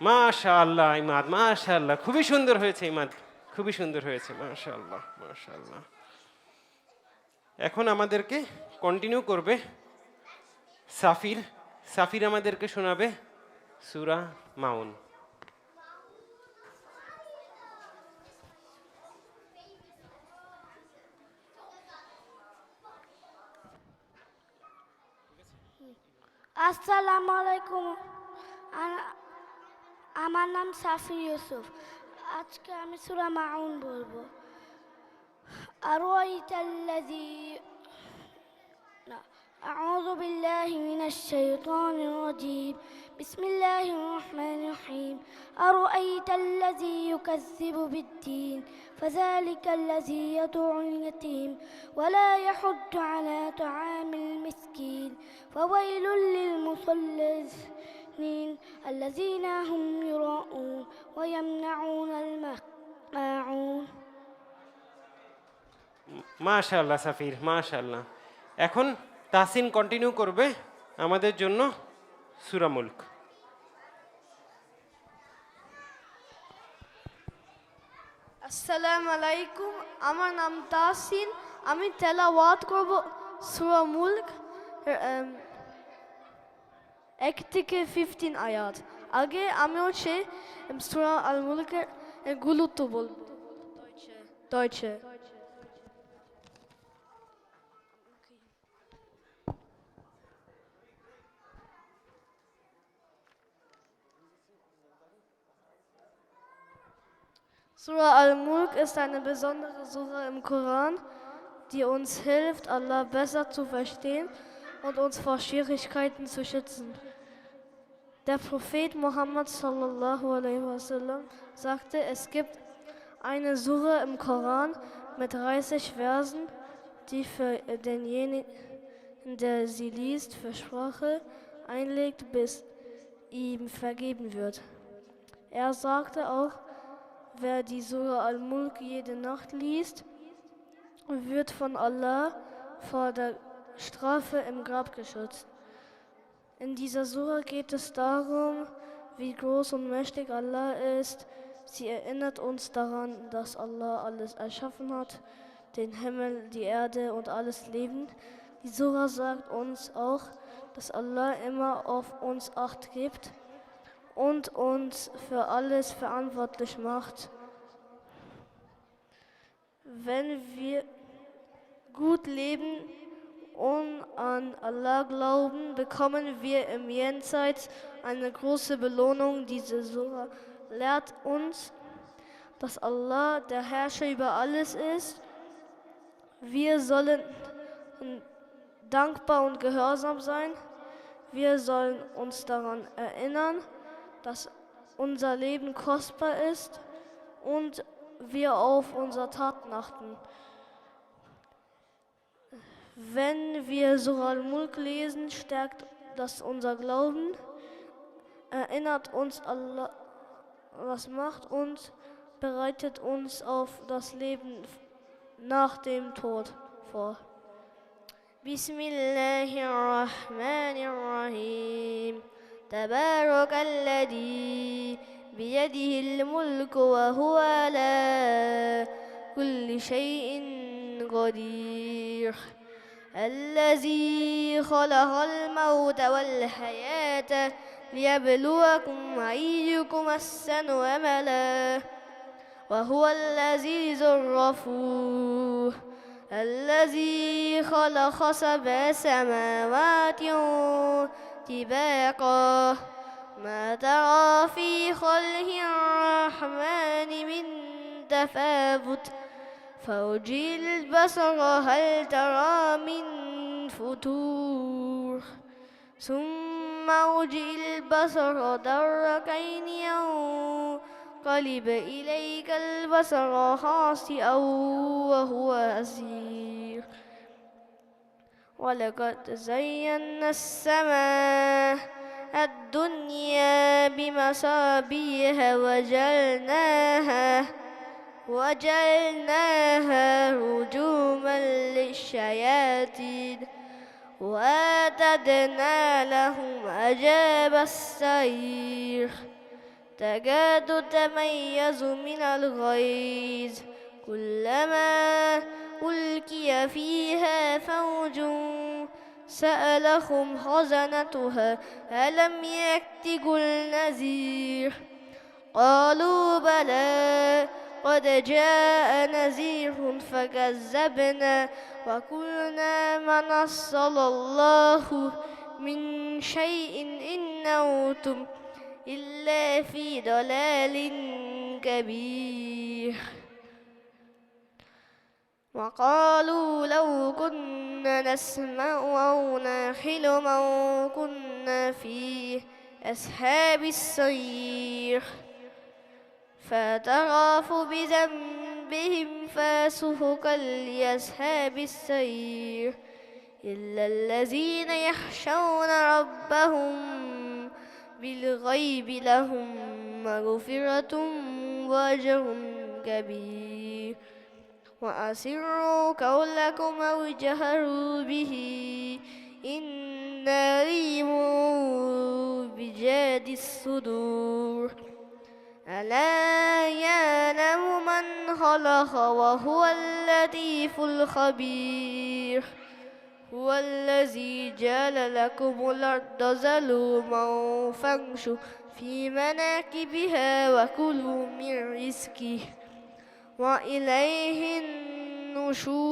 মাশাআল্লাহ ইমাদ, মাশাআল্লাহ, খুবই সুন্দর হয়েছে ইমাদ, খুবই সুন্দর হয়েছে মাশাআল্লাহ, মাশাআল্লাহ। এখন আমাদেরকে কন্টিনিউ করবে সাফির। সাফির আমাদেরকে শোনাবে সূরা মাউন। আসসালামু আলাইকুম, আমার নাম সাফি ইউসুফ। আজকে আমি সূরা মাউন বলবো। أرأيت الذي لا. أعوذ بالله من الشيطان الرجيم بسم الله الرحمن الرحيم أرأيت الذي يكذب بالدين فذلك الذي يدعو اليتيم ولا يحض على طعام المسكين فويل للمصلين الذين هم يراءون ويمنعون الماعون মাশাআল্লাহ সাফির, মাশাআল্লাহ। এখন তাহসিন কন্টিনিউ করবে আমাদের জন্য সূরা মুলক। আসসালামু আলাইকুম, আমার নাম তাহসিন। আমি তেলাওয়াত করব সূরা মুলক 1 থেকে 15 আয়াত। আগে আমি হচ্ছে সূরা আল মুলকের গুরুত্ব বলবো। Deutsche. Surah Al-Mulk ist eine besondere Surah im Koran, die uns hilft, Allah besser zu verstehen und uns vor Schwierigkeiten zu schützen. Der Prophet Muhammad sallallahu alaihi wasallam sagte, es gibt eine Surah im Koran mit 30 Versen, die für denjenigen, der sie liest, für Sprache einlegt, bis ihm vergeben wird. Er sagte auch, wer die Surah Al-Mulk jede Nacht liest, wird von Allah vor der Strafe im Grab geschützt. In dieser Surah geht es darum, wie groß und mächtig Allah ist. Sie erinnert uns daran, dass Allah alles erschaffen hat, den Himmel, die Erde und alles Leben. Die Surah sagt uns auch, dass Allah immer auf uns Acht gibt und uns für alles verantwortlich macht. Wenn wir gut leben und an Allah glauben, bekommen wir im Jenseits eine große Belohnung. Diese Surah lehrt uns, dass Allah der Herrscher über alles ist. Wir sollen dankbar und gehorsam sein. Wir sollen uns daran erinnern, dass unser Leben kostbar ist und wir auf unsere Taten achten. Wenn wir Surah Al-Mulk lesen, stärkt das unser Glauben, erinnert uns Allah, was macht uns, bereitet uns auf das Leben nach dem Tod vor. Bismillahirrahmanirrahim. تبارك الذي بيده الملك وهو على كل شيء قدير الذي خلق الموت والحياة ليبلوكم أيكم أحسن عملا وهو العزيز الغفور الذي خلق 7 سماوات طباقا ما ترى في خلق الرحمن من تفاوت فارجع البصر هل ترى من فطور ثم ارجع البصر كرتين ينقلب إليك البصر خاسئا وهو حسير ولقد زينا السماء الدنيا بمصابيح وجعلناها رجوما للشياطين وأعتدنا لهم عذاب السعير تكاد تميز من الغيظ كلما ألقي فيها فوج سألهم خزنتها ألم يأتكم نذير قالوا بلى قد جاء نذير فكذبنا وقلنا ما نزل الله من شيء إن أنتم إلا في ضلال كبير وقالوا لو كنا نسمع أو نعقل ما كنا في أصحاب السعير فاعترفوا بذنبهم فسحقا لأصحاب السعير إلا الذين يخشون ربهم بالغيب لهم مغفرة وأجر كبير وأسروا قولكم أو اجهروا به إن عليم بذات الصدور ألا يعلم من خلق وهو اللطيف الخبير هو الذي جعل لكم الأرض ذلولا فامشوا في مناكبها وكلوا من رزقه وإليه النشور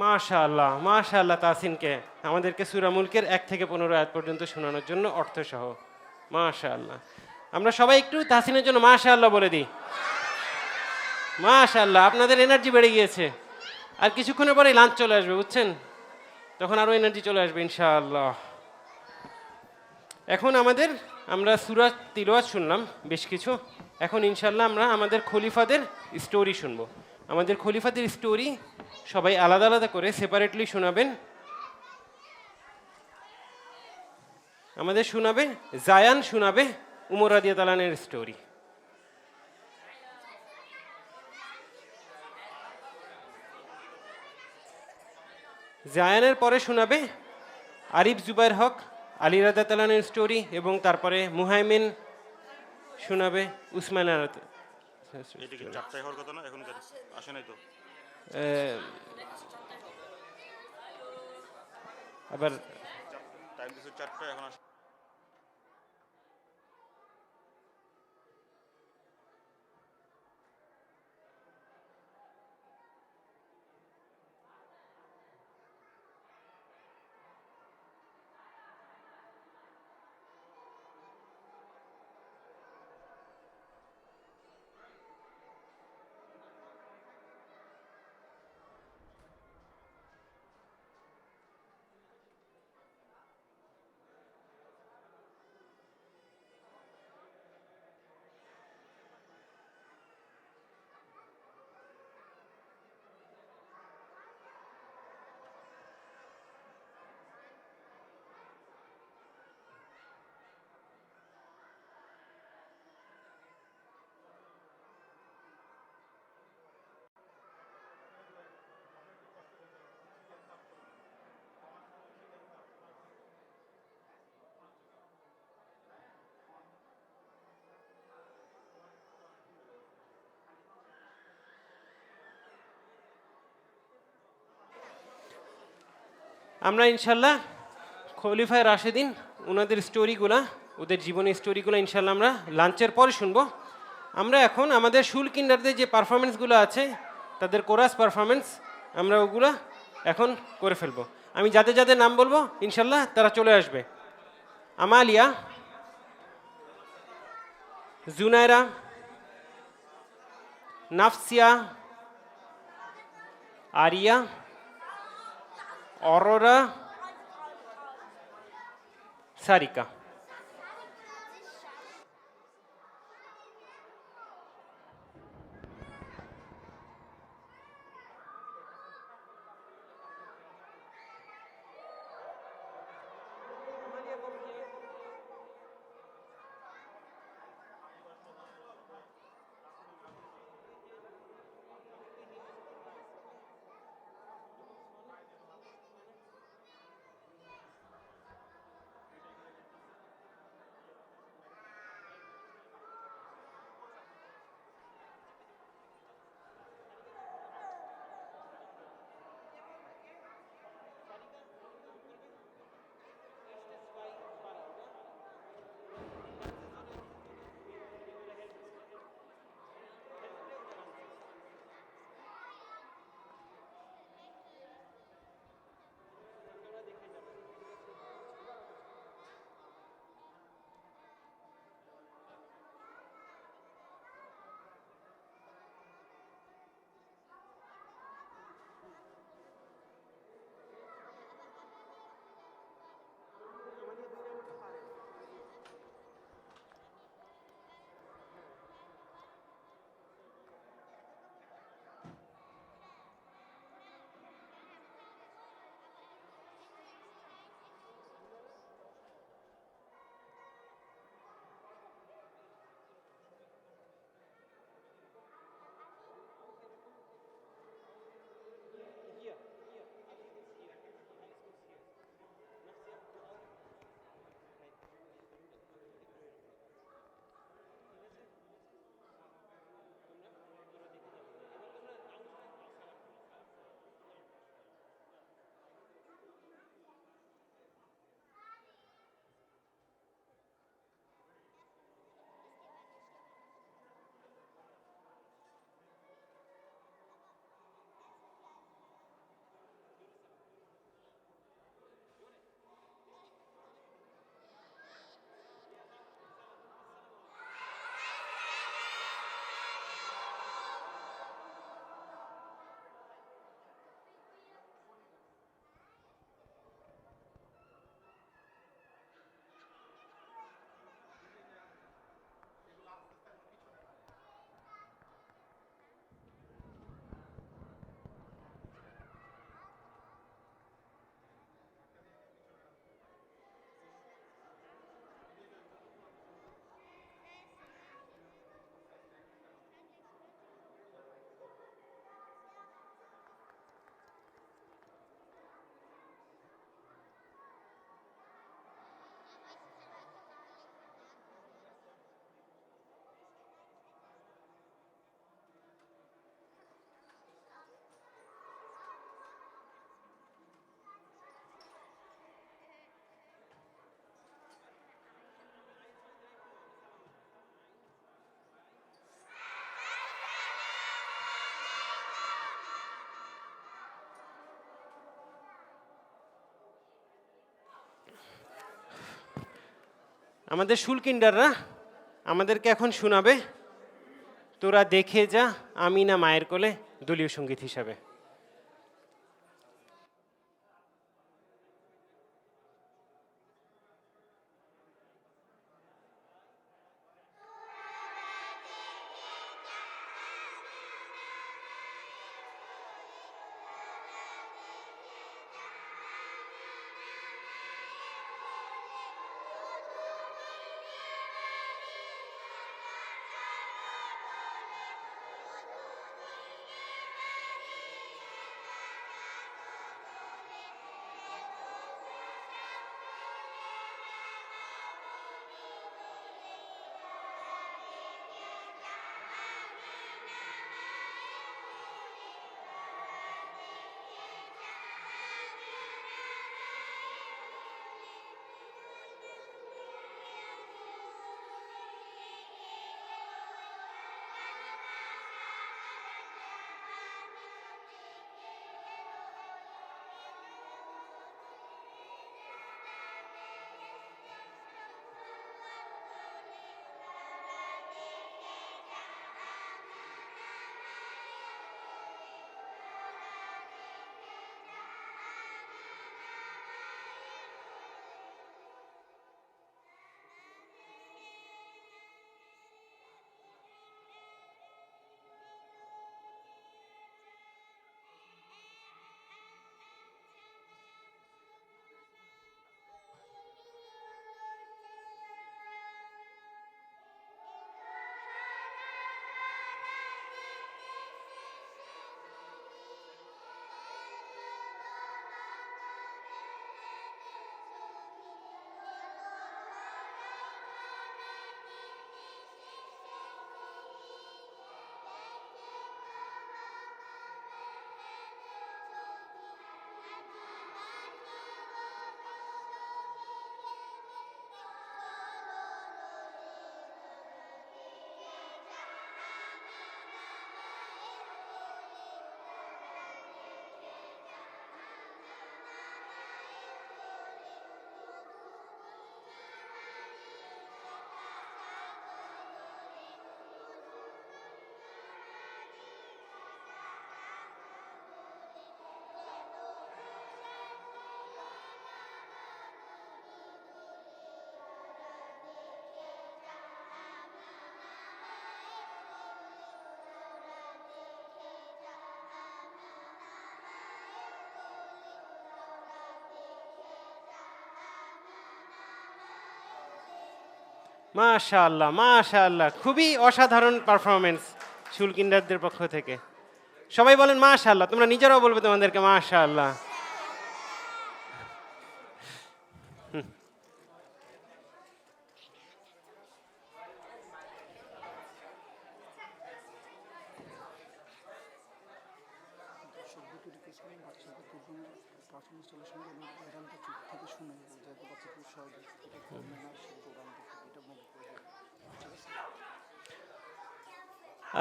মাশাআল্লাহ মাশাআল্লাহ তাসিনকে আমাদেরকে সূরা মুলকের 1 থেকে 15 আয়াত পর্যন্ত শোনানোর জন্য অর্থসহ মাশাআল্লাহ। আমরা সবাই একটু তাসিনের জন্য মাশাআল্লাহ বলে দিই। মাশাআল্লাহ, আপনাদের এনার্জি বেড়ে গিয়েছে। আর কিছুক্ষণের পরে লাঞ্চ চলে আসবে, বুঝছেন? তখন আরো এনার্জি চলে আসবে ইনশাআল্লাহ। এখন আমরা সূরা তিলাওয়াত শুনলাম বেশ কিছু। এখন ইনশাআল্লাহ আমরা আমাদের খলিফাদের স্টোরি শুনবো। আমাদের খলিফাদের স্টোরি সবাই আলাদা আলাদা করে সেপারেটলি শোনাবেন। আমাদের শোনাবে জায়ান, শোনাবে উমর রাদিয়াল্লাহু আনহুর স্টোরি। জায়ানের পরে শোনাবে আরিফ জুবাইর হক আলী রাদিয়াল্লাহু আনহুর স্টোরি, এবং তারপরে মুহাইমিন শোনাবে উসমান এদিকে চারটায় হওয়ার কথা না, এখন আসে নাই তো। আবার টাইম দিচ্ছে 4টা, এখন আসে। আমরা ইনশাল্লাহ খলিফায়ে রাশেদিন ওনাদের স্টোরিগুলা, ওদের জীবনের স্টোরিগুলো ইনশাল্লাহ আমরা লাঞ্চের পরে শুনবো। আমরা এখন আমাদের শুল কিন্ডারদের যে পারফরমেন্সগুলো আছে, তাদের কোরাস পারফরমেন্স, আমরা ওগুলা এখন করে ফেলবো। আমি যাদের যাদের নাম বলবো ইনশাল্লাহ তারা চলে আসবে। আমালিয়া, জুনায়রা, নাফসিয়া, আরিয়া, অরোরা, সারিকা। আমাদের শুলকিন্ডাররা আমাদেরকে এখন শোনাবে তোরা দেখে যা আমি না মায়ের কোলে দলীয় সঙ্গীত হিসাবে। মাশাআল্লাহ, মাশাআল্লাহ, খুবই অসাধারণ পারফরমেন্স শুলকিন্ডারদের পক্ষ থেকে। সবাই বলেন মাশাআল্লাহ, তোমরা নিজেরাও বলবে তোমাদেরকে মাশাআল্লাহ।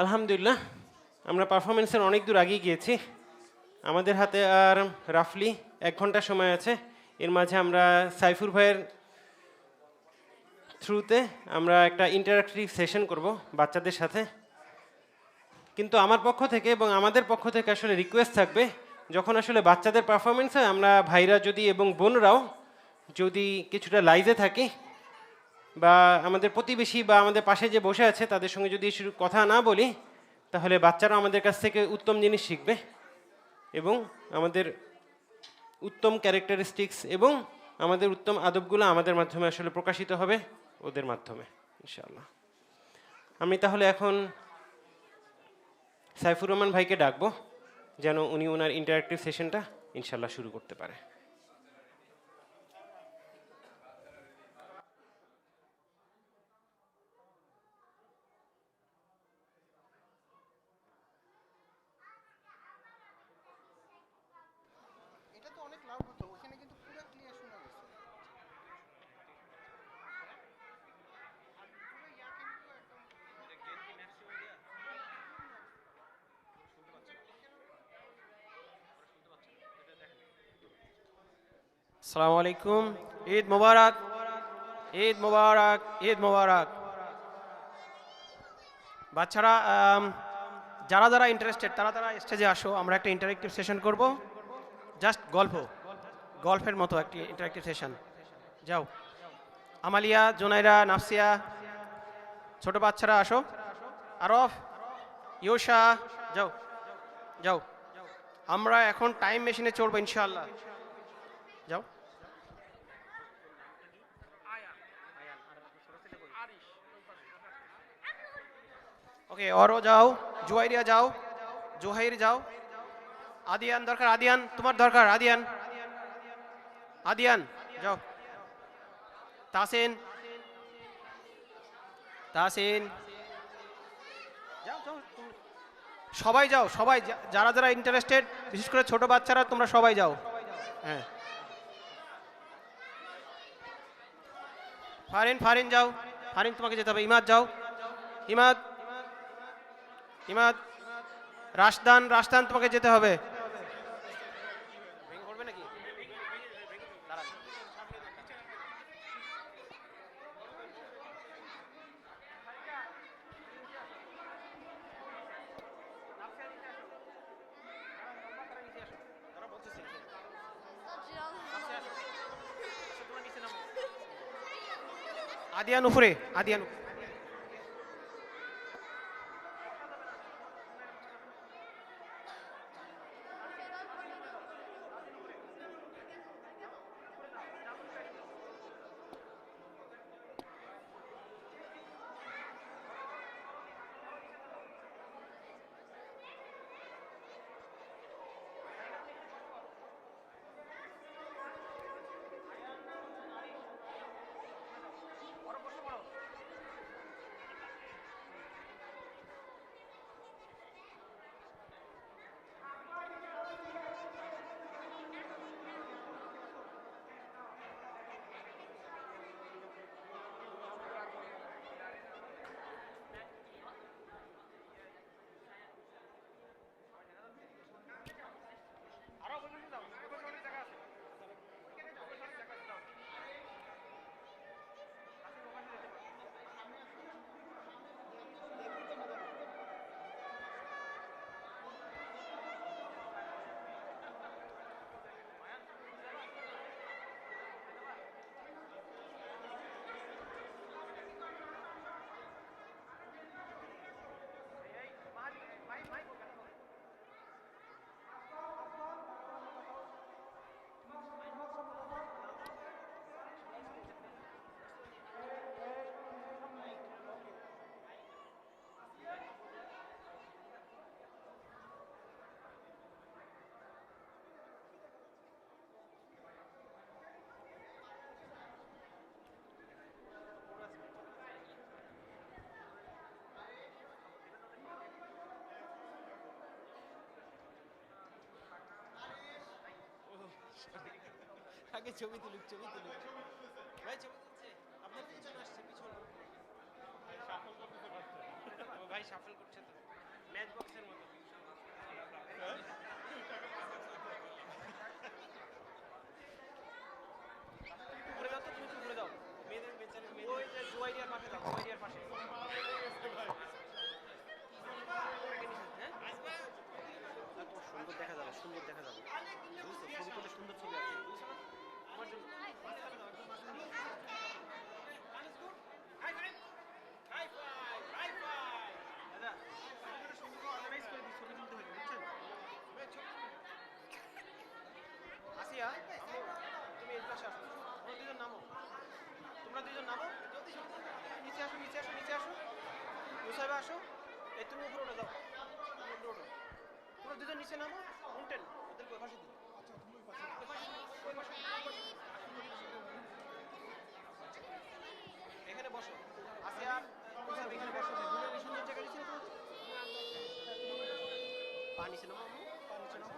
আলহামদুলিল্লাহ, আমরা পারফরমেন্সের অনেক দূর আগিয়ে গিয়েছি। আমাদের হাতে আর রাফলি 1 ঘন্টা সময় আছে। এর মাঝে আমরা সাইফুর ভাইয়ের থ্রুতে আমরা একটা ইন্টারঅ্যাক্টিভ সেশন করব বাচ্চাদের সাথে। কিন্তু আমার পক্ষ থেকে এবং আমাদের পক্ষ থেকে আসলে রিকোয়েস্ট থাকবে, যখন আসলে বাচ্চাদের পারফরমেন্স হয় আমরা ভাইরা যদি এবং বোনরাও যদি কিছুটা লাইভে থাকি বা আমাদের প্রতিবেশী বা আমাদের পাশে যে বসে আছে তাদের সঙ্গে যদি শুধু কথা না বলি, তাহলে বাচ্চারা আমাদের কাছ থেকে উত্তম জিনিস শিখবে এবং আমাদের উত্তম ক্যারেক্টারিস্টিক্স এবং আমাদের উত্তম আদবগুলো আমাদের মাধ্যমে আসলে প্রকাশিত হবে ওদের মাধ্যমে ইনশাআল্লাহ। আমি তাহলে এখন সাইফুর রহমান ভাইকে ডাকবো যেন উনি ওনার ইন্টারঅ্যাক্টিভ সেশনটা ইনশাআল্লাহ শুরু করতে পারে। আসসালামু আলাইকুম, ঈদ মোবারক। ঈদ মোবারক, ঈদ মোবারক। বাচ্চারা যারা যারা ইন্টারেস্টেড তারা তারা স্টেজে আসো, আমরা একটা ইন্টারেক্টিভ সেশন করব, জাস্ট গল্পের মতো একটি ইন্টারেক্টিভ সেশন। যাও আমালিয়া, জোনাইরা, নাফসিয়া, ছোট বাচ্চারা আসো, আরফ, ইয়োশা, যাও যাও। আমরা এখন টাইম মেশিনে চলবো ইনশাআল্লাহ। যাও। ওকে, অরো যাও, জুয়াইরিয়া যাও, জোহাইর যাও, আদিয়ান দরকার, আদিয়ান তোমার দরকার, আদিয়ান আদিয়ান যাও, তাসিন তাসিন যাও যাও, সবাই যাও, সবাই যারা যারা ইন্টারেস্টেড, বিশেষ করে ছোট বাচ্চারা তোমরা সবাই যাও। হ্যাঁ, ফারিন যাও, ফারিন তোমাকে যেতে হবে। ইমাদ যাও, ইমাদ ইমাদ, রাশদান তোমাকে যেতে হবে। আদিয়ান উপরে, আদিয়ান। আগে ছবি তুলুক, ছবি তুলুক ভাই, ছবি তুলছে আপনার পিছনে আসছে, পিছনে ভাই শাফল করছে তো ম্যাচ বক্সের মতো। উপরে দাও তো, তুমি উপরে দাও, মেয়েদের বেচারে ওই যে জুয়াইরিয়ার পাশে দাও, জুয়াইরিয়ার পাশে। সুন্দর দেখা যাবে, সুন্দর দেখা যাবে, ছবি তুলে সুন্দর ছবি আসবে। আসিয়া, তুমি এই পাশে আসো, তোমরা দুজন নামো, নিচে আসো, নিচে আসো, নিচে আসো, মুসাইবা আসো, এই তুমি উপরে উঠে যাও, উপরে উঠো, তোমরা দুজন নিচে নামো, উঠেন, ওদেরকে ওই পাশে দিন। এখানে বসো, আসিয়া, মুসাইবা এখানে বসো, সুন্দর জায়গা নিচে নামো, পা নিচে নামো, পা নিচে নামো।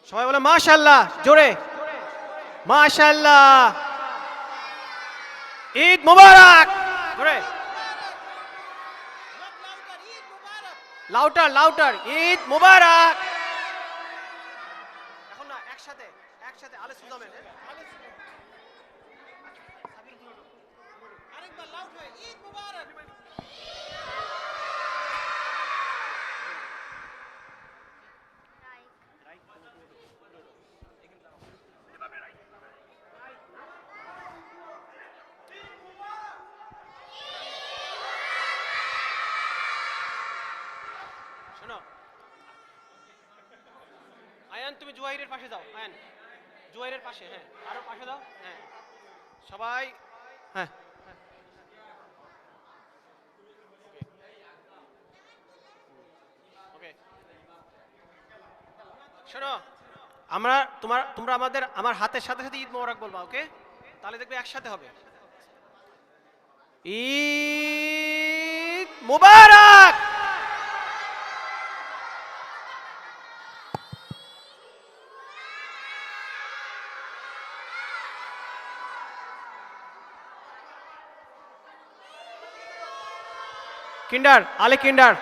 সবাই বলে মাশাআল্লাহ জোরে। মাশাআল্লাহ, ঈদ মুবারক। লাউটার লাউটার, ঈদ মুবারক। এখন না, একসাথে একসাথে আলে সুজামেন, আরেকবার লাউড হয়, ঈদ মুবারক। শোনো আয়ান, তুমি জুয়াইরের পাশে যাও। আয়ান, জুয়াইরের পাশে, হ্যাঁ, আরো পাশে দাও। হ্যাঁ, সবাই, হ্যাঁ, ওকে। শোনো, তোমরা আমার হাতের সাথে সাথে ঈদ মোবারক বলবা, ওকে? তাহলে দেখবে একসাথে হবে। ঈদ মুবারক। কিন্ডার, আলে কিন্ডার,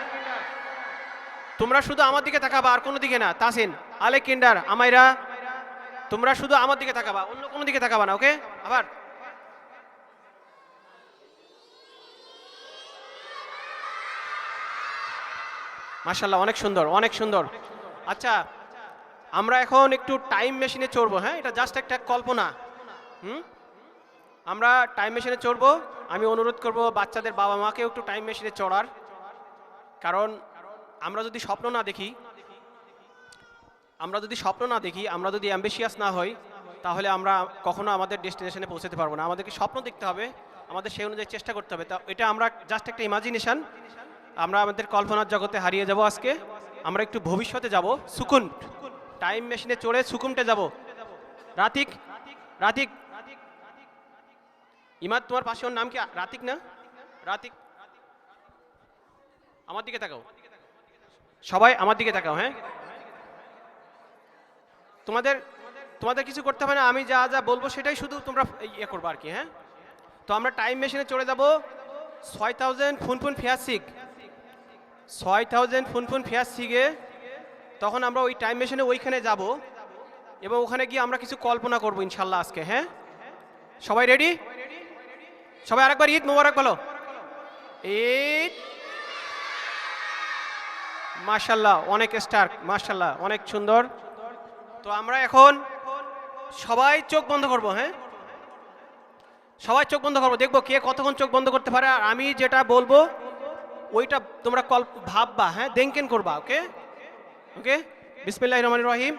তোমরা শুধু আমার দিকে তাকাবা, আর কোনো দিকে না। তাসিন, আলে কিন্ডার, আমাইরা, তোমরা শুধু আমার দিকে তাকাবা, অন্য কোনো দিকে তাকাবা না, ওকে? আবার মাশাআল্লাহ, অনেক সুন্দর, অনেক সুন্দর। আচ্ছা, আমরা এখন একটু টাইম মেশিনে চড়বো। হ্যাঁ, এটা জাস্ট একটা কল্পনা। আমরা টাইম মেশিনে চড়বো। আমি অনুরোধ করব বাচ্চাদের বাবা মাকেও একটু টাইম মেশিনে চড়ার, কারণ আমরা যদি স্বপ্ন না দেখি, আমরা যদি অ্যাম্বিশিয়াস না হই, তাহলে আমরা কখনো আমাদের ডেস্টিনেশনে পৌঁছতে পারবো না। আমাদেরকে স্বপ্ন দেখতে হবে, আমাদের সেই অনুযায়ী চেষ্টা করতে হবে। তা এটা আমরা জাস্ট একটা ইমাজিনেশন, আমরা আমাদের কল্পনার জগতে হারিয়ে যাব। আজকে আমরা একটু ভবিষ্যতে যাব, সুকুন, টাইম মেশিনে চড়ে সুকুমটে যাব। রাতিক, রাতিক, ইমাদ, তোমার পাশে ওর নাম কি? রাতিক না? রাতিক, আমার দিকে তাকাও, সবাই আমার দিকে তাকাও। হ্যাঁ, তোমাদের কিছু করতে হবে না, আমি যা যা বলবো সেটাই শুধু তোমরা ইয়ে করবো আর কি। হ্যাঁ, তো আমরা টাইম মেশিনে চলে যাব 6000 ফুনফুন ফিয়াসিক, 6000 ফুনফুন ফিয়াসিকে। তখন আমরা ওই টাইম মেশিনে ওইখানে যাব এবং ওখানে গিয়ে আমরা কিছু কল্পনা করবো ইনশাল্লাহ আজকে। হ্যাঁ, সবাই রেডি? সবাই আরেকবার ঈদ মোবারক বলো। ঈদ, মাশাআল্লাহ, অনেক স্টার, মাশাআল্লাহ, অনেক সুন্দর। তো আমরা এখন সবাই চোখ বন্ধ করব। হ্যাঁ, সবাই চোখ বন্ধ করবো, দেখবো কে কতক্ষণ চোখ বন্ধ করতে পারে। আর আমি যেটা বলবো ওইটা তোমরা ভাববা। হ্যাঁ, দেনকেন করবা, ওকে? ওকে, বিসমিল্লাহির রহমানির রহিম।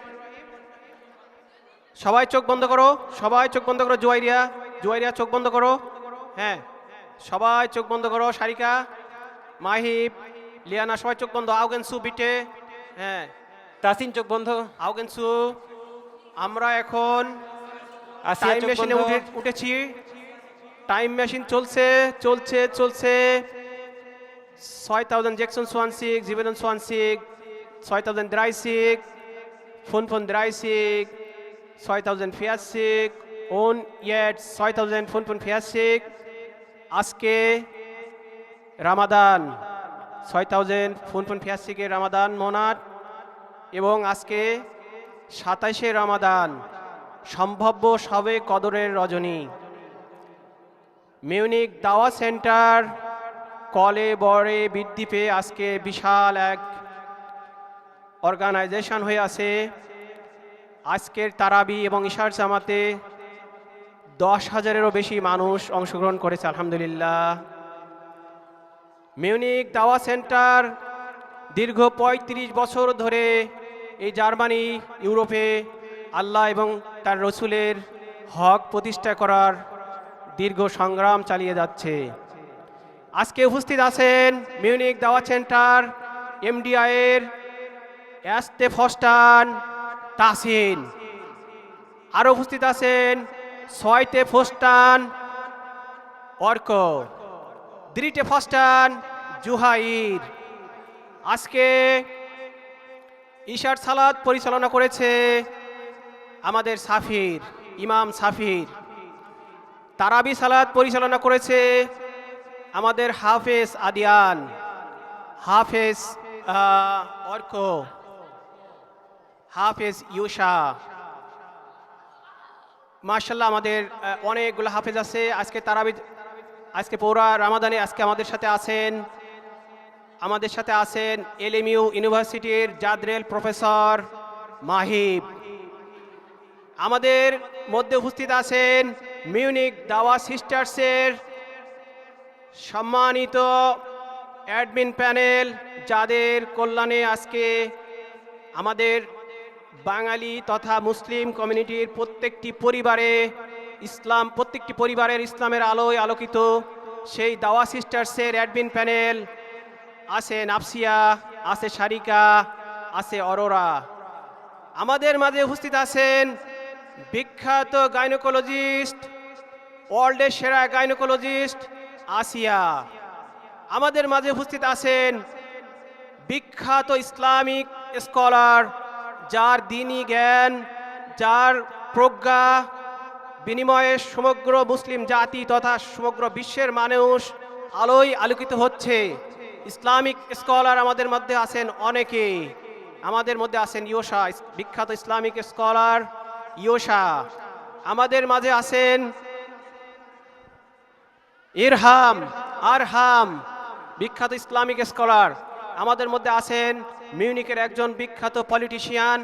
সবাই চোখ বন্ধ করো, সবাই চোখ বন্ধ করো। জুয়াইরিয়া, জুয়াইরিয়া চোখ বন্ধ করো। হ্যাঁ, সবাই চোখ বন্ধ করো। সারিকা, মাহিব, লিয়ানা, সবাই চোখ বন্ধ। আউগেনসু, বিটে, হ্যাঁ, তাসিন চোখ বন্ধ। আউগেনসু। আমরা এখন আসিয়া টাইম চোখ মেশিনে বন্ধ। উঠেছি। টাইম মেশিন চলছে চলছে চলছে। 6000 জ্যাকসন সোয়ানসিক, জিবেদন সোয়ানসিক, 6000 দ্রাইসিক, ফুনফুন দ্রাইসিক, 6000 ফিয়াসিক, ওন ইয়েট 6000 ফুনফুন ফিয়াসিক। আজকে রামাদান, 6000 ফুনফুন ফিয়াসিকের রামাদান মোনাত, এবং আজকে 27শে রামাদান, সম্ভাব্য সবে কদরের রজনী। মিউনিক দাওয়া সেন্টার কলে বড়ে বৃদ্ধি পেয়ে আজকে বিশাল এক অর্গানাইজেশন হয়ে আছে। আজকের তারাবি এবং ইশার জামাতে 10,000-এরও বেশি মানুষ অংশগ্রহণ করেছে, আলহামদুলিল্লাহ। মিউনিক দাওয়া সেন্টার দীর্ঘ 35 বছর ধরে এই জার্মানি, ইউরোপে আল্লাহ এবং তার রসুলের হক প্রতিষ্ঠা করার দীর্ঘ সংগ্রাম চালিয়ে যাচ্ছে। আজকে উপস্থিত আছেন মিউনিক দাওয়া সেন্টার এমডিআইয়ের এস্তে ফস্টান তাসিন। আরও উপস্থিত আছেন ছয়তে ফস্টান অর্ক, দ্রিটে ফস্টান জুহাইর। আজকে ইশার সালাত পরিচালনা করেছে আমাদের সাফির। ইমাম সাফির। তারাবি সালাত পরিচালনা করেছে আমাদের হাফেজ আদিয়ান, হাফেজ অর্ক, হাফেজ ইউসা। মাশাআল্লাহ আমাদের অনেকগুলো হাফেজ আছে। আজকে পৌরা রামাদানে আজকে আমাদের সাথে আছেন এলএমইউ ইউনিভার্সিটির জাদরেল প্রফেসর মাহিব। আমাদের মধ্যে উপস্থিত আছেন মিউনিক দাওয়া সিস্টার্সের সম্মানিত অ্যাডমিন প্যানেল, যাদের কল্যাণে আজকে আমাদের বাঙালি তথা মুসলিম কমিউনিটির প্রত্যেকটি পরিবারের ইসলামের আলোয় আলোকিত সেই দাওয়া সিস্টার্সের অ্যাডমিন প্যানেল। আছে নাফসিয়া, আছে সারিকা, আছে অরোরা। আমাদের মাঝে উপস্থিত আছেন বিখ্যাত গাইনোকোলজিস্ট, ওয়ার্ল্ডের সেরা গাইনোকোলজিস্ট আসিয়া। আমাদের মাঝে উপস্থিত আছেন বিখ্যাত ইসলামিক স্কলার, যার দ্বীনি জ্ঞান, যার প্রজ্ঞা বিনিময়ে সমগ্র মুসলিম জাতি তথা সমগ্র বিশ্বের মানুষ আলোয় আলোকিত হচ্ছে। ইসলামিক স্কলার আমাদের মধ্যে আছেন অনেকে। আমাদের মধ্যে আছেন ইয়োশা, বিখ্যাত ইসলামিক স্কলার ইয়োশা। আমাদের মাঝে আছেন আরহাম, বিখ্যাত ইসলামিক স্কলার। আমাদের মধ্যে আছেন মিউনিকের একজন বিখ্যাত পলিটিশিয়ান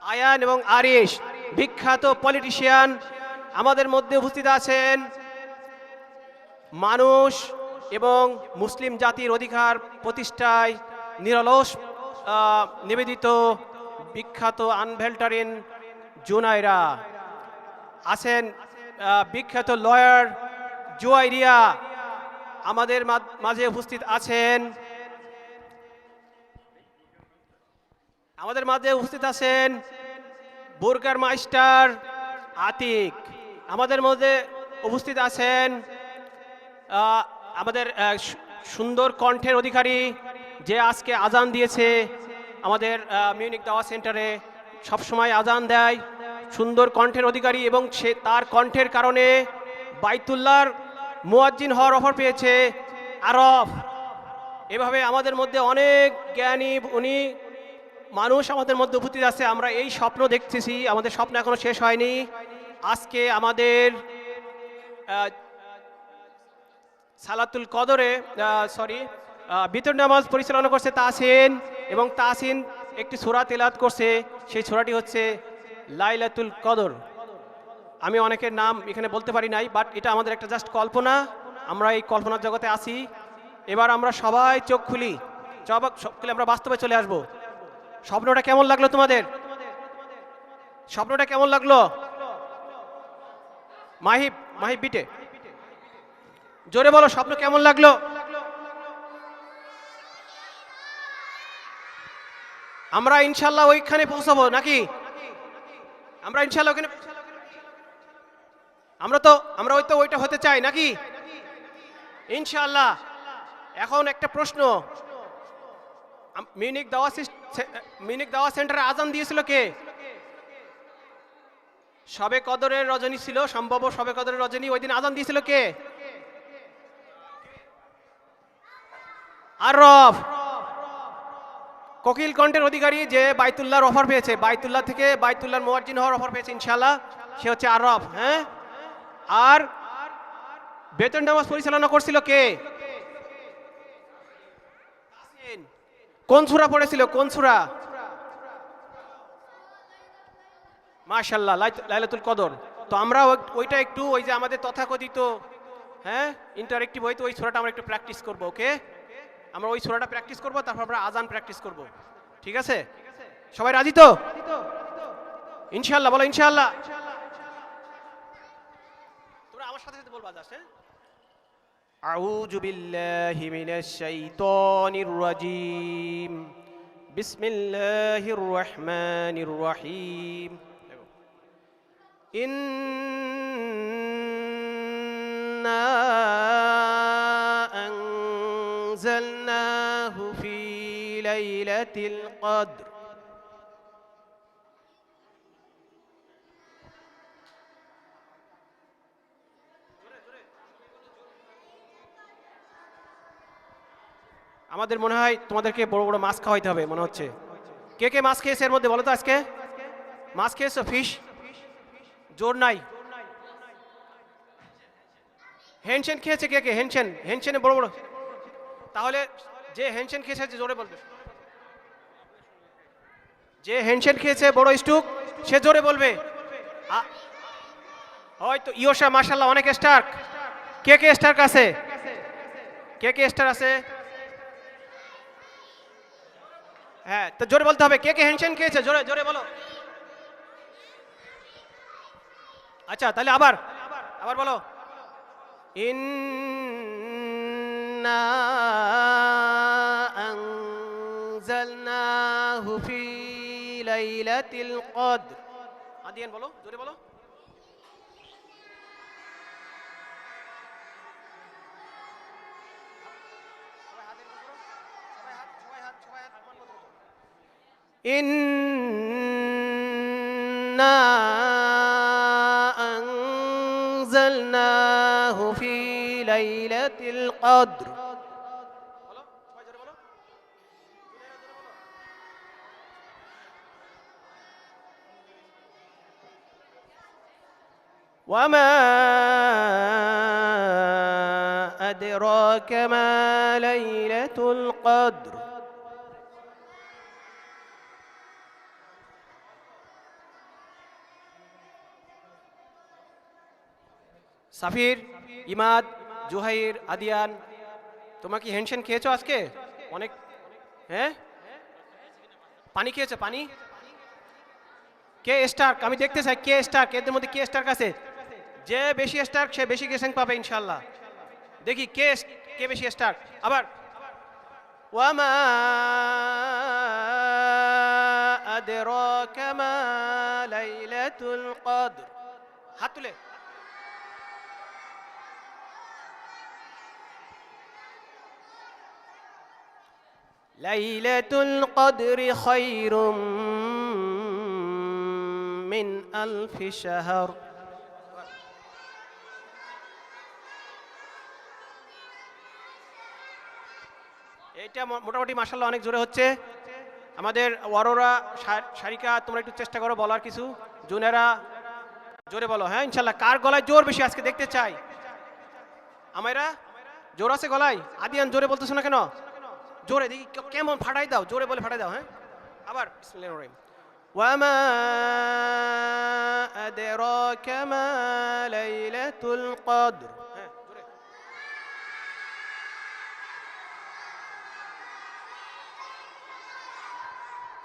আয়ান এবং আরিশ, বিখ্যাত পলিটিশিয়ান। আমাদের মধ্যে উপস্থিত আছেন মানুষ এবং মুসলিম জাতির অধিকার প্রতিষ্ঠায় নিরলস নিবেদিত বিখ্যাত আনভেল্টারিন জুনাইরা। আছেন বিখ্যাত লয়ার জুয়াইরিয়া। আমাদের মাঝে উপস্থিত আছেন বুরগার মাস্টার আতিক। আমাদের মধ্যে উপস্থিত আছেন আমাদের সুন্দর কণ্ঠের অধিকারী, যে আজকে আজান দিয়েছে আমাদের মিউনিক দাওয়া সেন্টারে, সবসময় আজান দেয়, সুন্দর কণ্ঠের অধিকারী, এবং সে তার কণ্ঠের কারণে বাইতুল্লাহর মুয়াজ্জিন হওয়ার অফার পেয়েছে আরফ। এভাবে আমাদের মধ্যে অনেক জ্ঞানী উনি মানুষ আমাদের মধ্যে উপস্থিত আছে। আমরা এই স্বপ্ন দেখতেছি, আমাদের স্বপ্ন এখনো শেষ হয়নি। আজকে আমাদের সালাতুল কদরে বিতর নামাজ পরিচালনা করছে তাহসিন, এবং তাহসিন একটি সূরা তেলাওয়াত করছে। সেই সূরাটি হচ্ছে লাইলাতুল কদর। আমি অনেকের নাম এখানে বলতে পারি নাই, বাট এটা আমাদের একটা জাস্ট কল্পনা। আমরা এই কল্পনার জগতে আছি। এবার আমরা সবাই চোখ খুলি, আমরা বাস্তবে চলে আসব। স্বপ্নটা কেমন লাগলো তোমাদের? স্বপ্নটা কেমন লাগলো? মাহিব বিটে জোরে বলো, স্বপ্ন কেমন লাগলো? আমরা ইনশাল্লাহ ওইখানে পৌঁছাবো নাকি? আমরা ইনশাল্লাহ ওখানে আমরা ওইটা হতে চাই নাকি? ইনশাল্লাহ। এখন একটা প্রশ্ন, মিউনিক দাওয়া সেন্টারে আজান দিয়েছিল কে? শবে কদরের রজনী ছিল, সম্ভব শবে কদরের রজনী। ওই দিন আজান দিয়েছিল কে? আরফ, কোকিল কণ্ঠের অধিকারী, যে বাইতুল্লাহর অফার পেয়েছে, বাইতুল্লাহর মুয়াজ্জিন হওয়ার অফার পেয়েছে ইনশাআল্লাহ, সে হচ্ছে আরফ। হ্যাঁ, আর বেতন নামাজ পরিচালনা করছিল কে? কোন সূরা পড়েছিল? কোন সূরা? মাশাআল্লাহ, লাইলাতুল কদর। তো আমরা ওইটা একটু, ওই যে আমাদের তথাকথিত ইন্টারেক্টিভ হয়তো ওই সূরাটা আমরা একটু প্র্যাকটিস করব। ওকে, আমরা ওই সূরাটা প্র্যাকটিস করব, তারপর আমরা আজান প্র্যাকটিস করব। ঠিক আছে? সবাই রাজি তো? ইনশাআল্লাহ বলো, ইনশাআল্লাহ। তোমরা আমার সাথে সাথে বলবা জাস্ট। আউযু বিল্লাহি মিনাশ শাইতানির রাজীম। বিসমিল্লাহির রহমানির রহিম। ইন্না আনজালনাহু ফি লাইলাতিল কদর আমাদের মনে হয় তোমাদেরকে বড় বড় মাছ খাওয়াইতে হবে মনে হচ্ছে। কে কে মাছ খেয়েছে এর মধ্যে বলো তো আজকে? মাছ খেয়েছো? ফিশ? জোর নাই। হেনসেন খেয়েছে কে কে? হেনসেন, হেনসেনে বড় বড়। তাহলে যে হেনসেন খেয়েছে জোরে বলবে। যে হেনসেন খেয়েছে বড় স্টুক সে জোরে বলবে। হয়তো ইয়োশা মাশাআল্লাহ অনেক স্টার্ক। কে কে স্টার্ক আছে? কে কে স্টার আছে? হ্যাঁ, তো জোরে বলতে হবে। কে কে হেনসেন খেয়েছে জোরে জোরে বলো। আচ্ছা তাহলে আবার আবার বলো। ইন্না আনজালনাহু ফি লাইলাতিল কদর। আদিয়ান বলো, জোরে বলো। إنا أنزلناه في ليلة القدر وما أدراك ما ليلة القدر সাফির, ইমাদ, জুহাইর, আদিয়ান, তোমরা কি হ্যান্ডশেন খেয়েছো আজকে? অনেক। হ্যাঁ, পানি খেয়েছো? পানি? কে স্টার্ক? আমি দেখতে চাই কে স্টার্ক। এদের মধ্যে কে স্টার্ক আছে? যে বেশি স্টার্ক সে বেশি গেছেন পাবে ইনশাআল্লাহ। দেখি কে কে বেশি স্টার্ক। আবার ওয়ামা আদরাকা মা লাইলাতুল কদর। হাত তুলে। লাইলাতুল কদরি খায়রুম মিন আলফি শাহর। এটা মোটামুটি মাশাআল্লাহ অনেক জোরে হচ্ছে। আমাদের ওয়ারোরা, শারিকা তোমরা একটু চেষ্টা করো বলার কিছু। জুনেরা জোরে বলো। হ্যাঁ ইনশাআল্লাহ। কার গলায় জোর বেশি আজকে দেখতে চাই। আমায়রা জোর আছে গলায়? আদিয়ান জোরে বলতেছো না কেন? জোরে দেখি কেমন ফাটাই দাও। জোরে বলে ফাটাই দাও। হ্যাঁ আবার বিসমিল্লাহির রহমানির রহিম। ওয়ামা আদরাকা মা লাইলাতুল কদর। হ্যাঁ জোরে।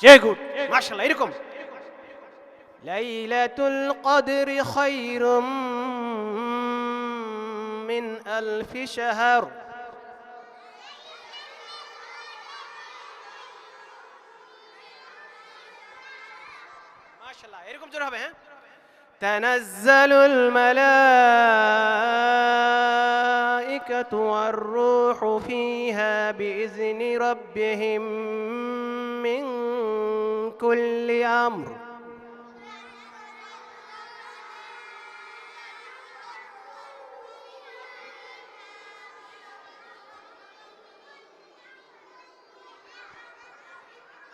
জয় গুড মাশাআল্লাহ। এরকম লাইলাতুল কদরি খায়রুম মিন আলফি শাহর। মাশাআল্লাহ এরকম জোরে হবে। হ্যাঁ তানাজ্জালুল মালাইকাতু ওয়ার রূহু ফিহা বিইজনি রাব্বিহিম মিন কুল্লি আমর।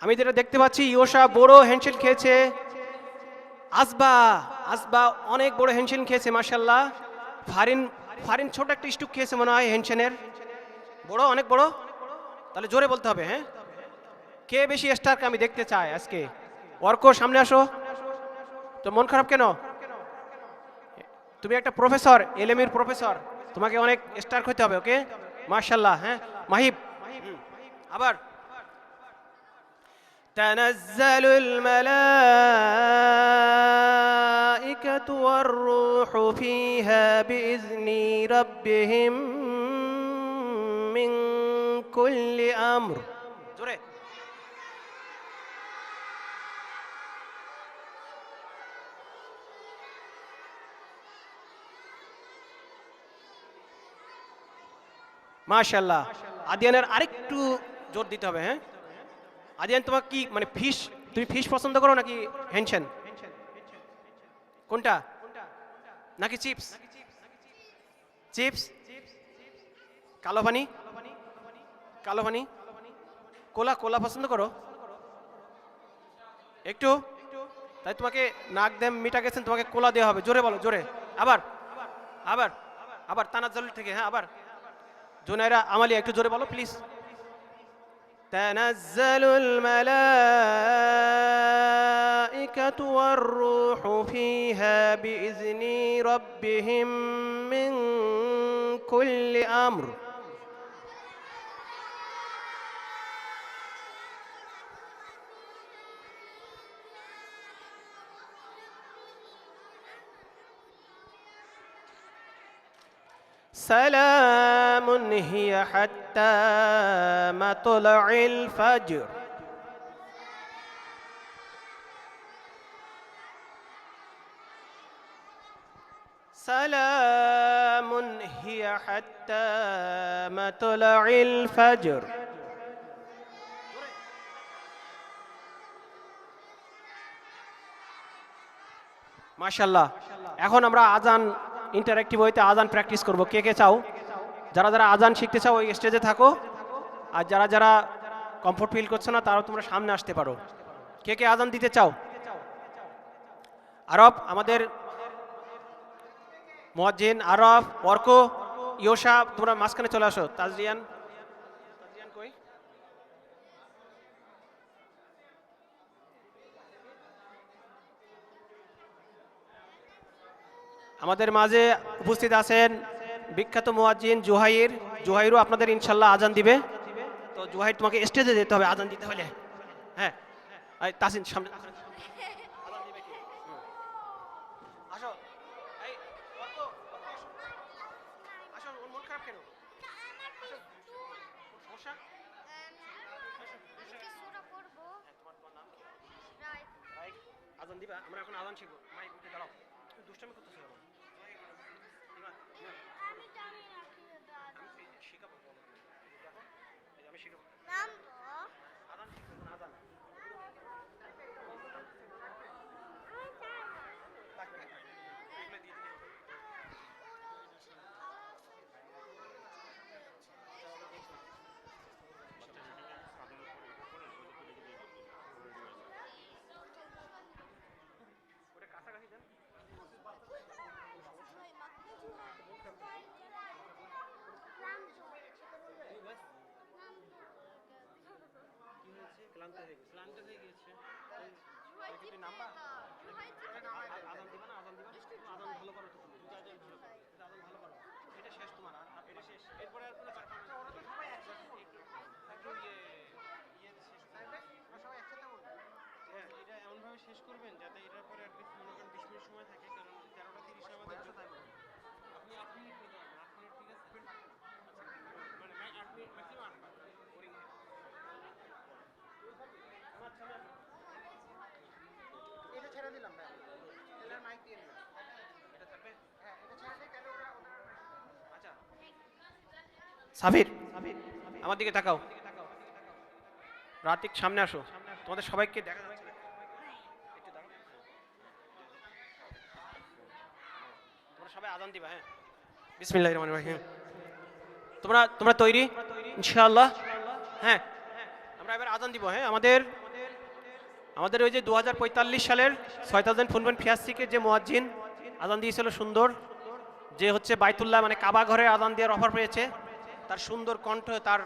আমি যেটা দেখতে পাচ্ছি ইয়োশা বড় হ্যান্ডশেক খেয়েছে। আসবা আসবা অনেক বড় হ্যান্ডশেক খেয়েছে মাশাআল্লাহ। ফারিন ফারিন ছোট একটা স্টুক খেয়েছে মনে হয় হ্যান্ডশেনের। বড় অনেক বড়। তাহলে জোরে বলতে হবে। হ্যাঁ কে বেশি স্টার্ক আমি দেখতে চাই আজকে। অর্ক সামনে আসো। তো মন খারাপ কেন? তুমি একটা প্রফেসর, এলএমের প্রফেসর, তোমাকে অনেক স্টার্ক হতে হবে। ওকে মাশাআল্লাহ। হ্যাঁ মাহিব আবার। تنزل الملائكة والروح فيها بإذن ربهم من كل أمر. জোরে। মাশাআল্লাহ। আদিয়ানের আরেকটু জোর দিতে হবে। হ্যাঁ আদিয়ান তোমার কি মানে ফিশ, তুমি ফিশ পছন্দ করো নাকি হ্যান্ডশেন? কোনটা? নাকি চিপস? চিপস। কালো পানি? কালো পানি কোলা কোলা পছন্দ করো একটু, তাই তোমাকে নাক দেম মিটা গেছেন, তোমাকে কোলা দেওয়া হবে। জোরে বলো, জোরে। আবার আবার আবার তানাজ্জুল থেকে, হ্যাঁ আবার। জুনাইরা আমালিয়া একটু জোরে বলো প্লিজ। তানাজ্জালুল মালাইকাতু ওয়ার রূহু ফিহা বিইজনি রাব্বিহিম মিন কুল্লি আমর। سلام هي حتى مطلع الفجر. سلام هي حتى مطلع الفجر. মাশাআল্লাহ। এখন আমরা আজান ইন্টারঅ্যাক্টিভ হইতে আজান প্র্যাকটিস করব। কে কে চাও? যারা যারা আজান শিখতে চাও ওই স্টেজে থাকো, আর যারা যারা কমফোর্ট ফিল করছো না তারাও তোমরা সামনে আসতে পারো। কে কে আজান দিতে চাও? আরব, আমাদের মুয়াজ্জিন আরব, অর্ক, ইয়োশা, তোমরা মাঝখানে চলে আসো। তাজরিয়ান, তাজরিয়ান কই? আমাদের মাঝে উপস্থিত আছেন বিখ্যাত মুয়াজ্জিন জুহাইর। জুহাইরও আপনাদের ইনশাল্লাহ আজান দিবে। তো জুহাইর, তোমাকে স্টেজে যেতে হবে আজান দিতে হলে। হ্যাঁ, তাসিন সামনে আজান দিবে কি? আসো, এই অর্ক, আসো। ওর মন খারাপ কেন? সমস্যা? আজান দিবা? আমরা এখন আজান শিখবো। মাইক উঠে দাঁড়াও, দুষ্টামি করতেছো কেন? আমি শিখাবো। আজান শিখবো, আজান। ক্লান্ত হয়ে গেছে। নাম্বার আজান দিবা না? আজান দিবা না? আজান ভালো করো তো, তুমি আজান ভালো করো। এটা শেষ তোমার, আর এটা শেষ। এরপরে আর কোনো পারফরম্যান্স ওরা তো সবাই একসাথে একটু সবাই একসাথে বলবো। হ্যাঁ, এটা এমন ভাবে শেষ করবেন যাতে এটার পরে আর কিছু মনে করেন 20 মিনিট সময় থাকে, কারণ 13:30 আমাদের আপনি 8 মিনিট নিতে পারবেন। 8 মিনিট ঠিক আছে, মানে 8 মিনিট ম্যাক্সিমাম। এটা ছেড়ে দিলাম ভাই, এটার মাইক দিয়ে নিলাম। এটা থাকবে? হ্যাঁ, এটা ছেড়ে দিই তাহলে ওরা। আচ্ছা সাবির, আমার দিকে তাকাও। রাতিক, সামনে আসো। তোমাদের সবাইকে দেখা যাচ্ছে না, একটু দাঁড়াও। তোমরা সবাই আজান দিবা। হ্যাঁ, বিসমিল্লাহির রহমানির রহিম। তোমরা তৈরি ইনশাআল্লাহ? হ্যাঁ, আমরা এবার আজান দিব। হ্যাঁ, আমাদের ওই যে 2045 সালের 6000 ফুনবেন ফিয়াসিকের যে মুয়াজ্জিন আজান দিয়েছিল সুন্দর, যে হচ্ছে বাইতুল্লাহ মানে কাবা ঘরে আজান দেওয়ার অফার পেয়েছে, তার সুন্দর কণ্ঠ, তার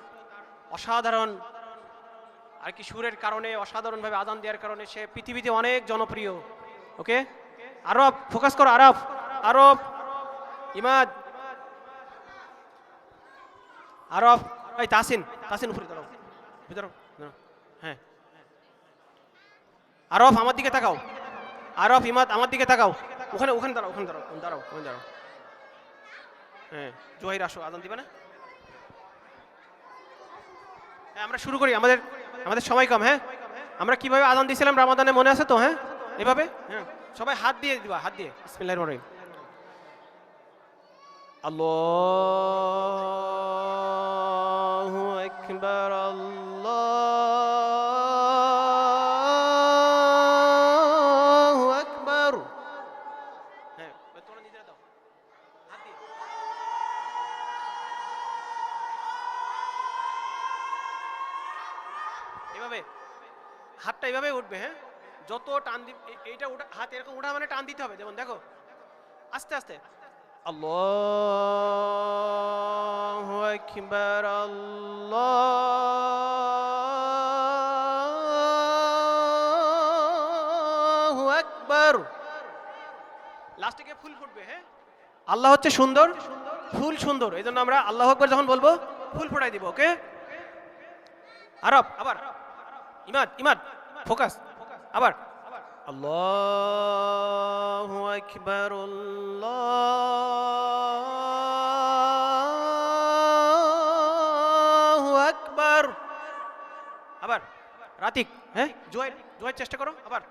অসাধারণ আর কি সুরের কারণে, অসাধারণভাবে আজান দেওয়ার কারণে সে পৃথিবীতে অনেক জনপ্রিয়। ওকে, আরব ফোকাস করো। আরব, ইমাদ, আরব, এই তাসিন উপরে দাঁড়াও, ভিতরে। হ্যাঁ, আরব আমার দিকে তাকাও। আরব, ইমাদ আমার দিকে তাকাও। ওখানে দাঁড়াও। হ্যাঁ, জোহাইর আসো, আজান দিবে না? হ্যাঁ, আমরা শুরু করি। আমাদের সময় কম। হ্যাঁ, আমরা কিভাবে আজান দিয়েছিলাম রমাদানে মনে আছে তো? হ্যাঁ, এভাবে। হ্যাঁ, সবাই হাত দিয়ে দিবা, হাত দিয়ে। বিসমিল্লাহির রহমানির রহিম। আল্লাহু আকবার, আল্লাহু আকবার। হ্যাঁ, তোমরা নিজেরা দাও হাত দিয়ে। এভাবে হাতটা এভাবে উঠবে, হ্যাঁ, যত টান দি এইটা উঠা, হাত এরকম উঠা মানে টান দিতে হবে, যেমন দেখো আস্তে আস্তে, আল্লাহু আকবার, আল্লাহু আকবার। লাস্টে গিয়ে ফুল ফুটবে, হ্যাঁ, আল্লাহ হচ্ছে সুন্দর, ফুল সুন্দর, এই জন্য আমরা আল্লাহু আকবার যখন বলবো ফুল ফুটাই দিব। ওকে, আরব, আবার ইমাদ, ইমাদ, ফোকাস, আবার আল্লাহু আকবার, আল্লাহু আকবার। আবার রাতিক, হ্যাঁ, জোয়ের জোয়ের চেষ্টা করো, আবার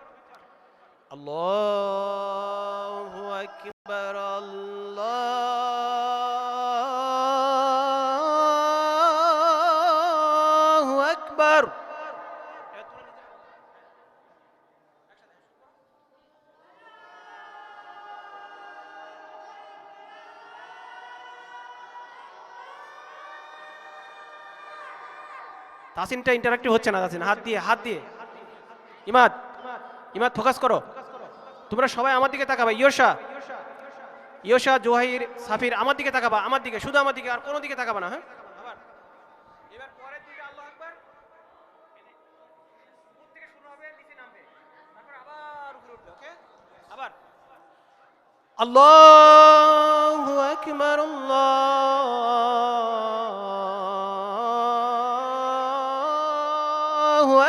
আল্লাহু আকবার, আল্লাহু আকবার। তাসিনটা ইন্টারঅ্যাক্টিভ হচ্ছে না, তাসিন হাত দিয়ে, হাত দিয়ে। ইমাদ, ইমাদ ফোকাস করো, তোমরা সবাই আমার দিকে তাকাবা। ইয়োশা, ইয়োশা, জোহাইর, সাফির আমার দিকে তাকাবা, আমার দিকে, শুধু আমার দিকে, আর কোনো দিকে তাকাবা না, হ্যাঁ। আবার এবার পরের দিকে আল্লাহু আকবার, উপর থেকে শুরু হবে, নিচে নামবে, তারপর আবার উপরে উঠবে। ওকে, আবার আল্লাহু আকবার, আল্লাহু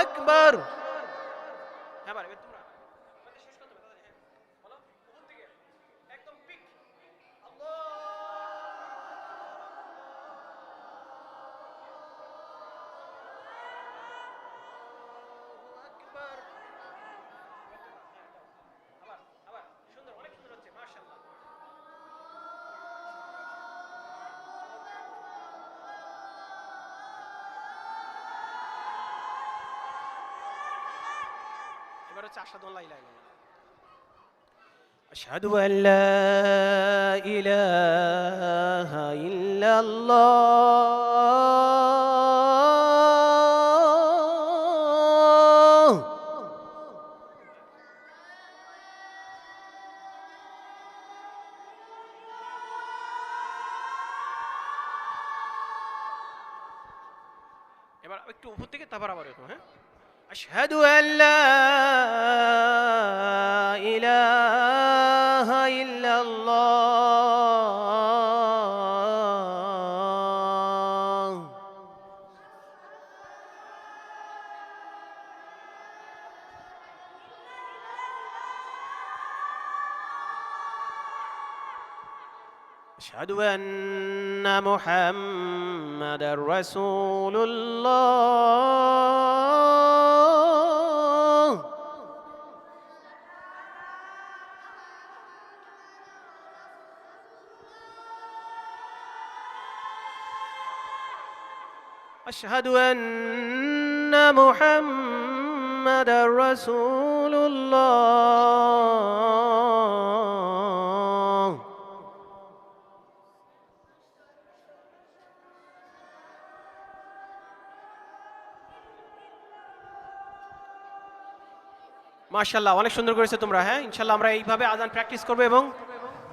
আকবার। এবার এবার তোমরা শেষ করতে হবে, হ্যাঁ, বলো উপর থেকে একদম পিক, আল্লাহু আকবার। আবার আবার সুন্দর, অনেক সুন্দর হচ্ছে, মাশাআল্লাহ। এবার হচ্ছে আশহাদু আল্লা ইলাহা ইল্লাল্লাহ, আশহাদু আল্লা ইলাহা ইল্লাল্লাহ। এবার একটু উপর থেকে, তারপর আবার এরকম, হ্যাঁ, আশহাদু আল্লা ইলাহা ইল্লাল্লাহ। আশহাদু আন্না মুহাম্মাদার রাসূলুল্লাহ। আশহাদু আন্না মুহাম্মাদার রাসূলুল্লাহ। মাশাআল্লাহ, অনেক সুন্দর করেছো তোমরা। হ্যাঁ, ইনশাআল্লাহ আমরা এইভাবে আজান প্র্যাকটিস করবো এবং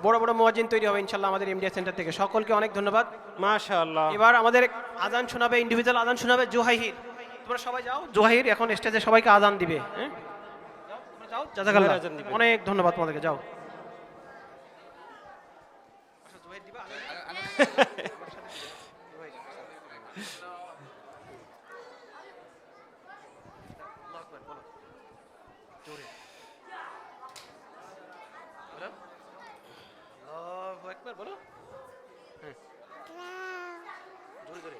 বড় বড় মুয়াজ্জিন তৈরি হবে ইনশাআল্লাহ আমাদের এমডিএ সেন্টার থেকে। সকলকে অনেক ধন্যবাদ, মাশাআল্লাহ। এবার আমাদের আজান শোনাবে, ইন্ডিভিজুয়াল আজান শোনাবে জোহাইর। তোমরা সবাই যাও, জোহাইর এখন স্টেজে সবাইকে আজান দিবে। হ্যাঁ, তোমরা যাও, জাযাকাল্লাহ, আজান দিবে। অনেক ধন্যবাদ তোমাদেরকে, যাও। আল্লাহু আকবার বলো, হ্যাঁ, জোরে জোরে,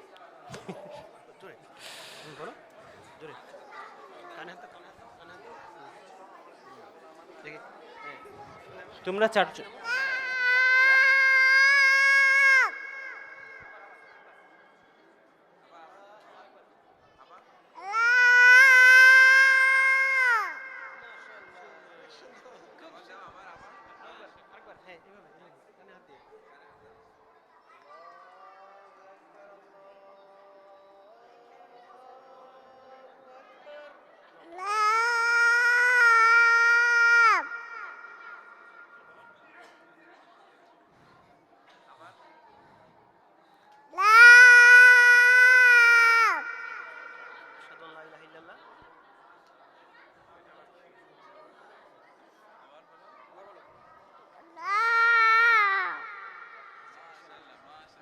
জোরে বলো, জোরে, কানে হাত দাও, কানে হাত দাও, কানে হাত দাও, দেখি, হ্যাঁ, তোমরা চারজন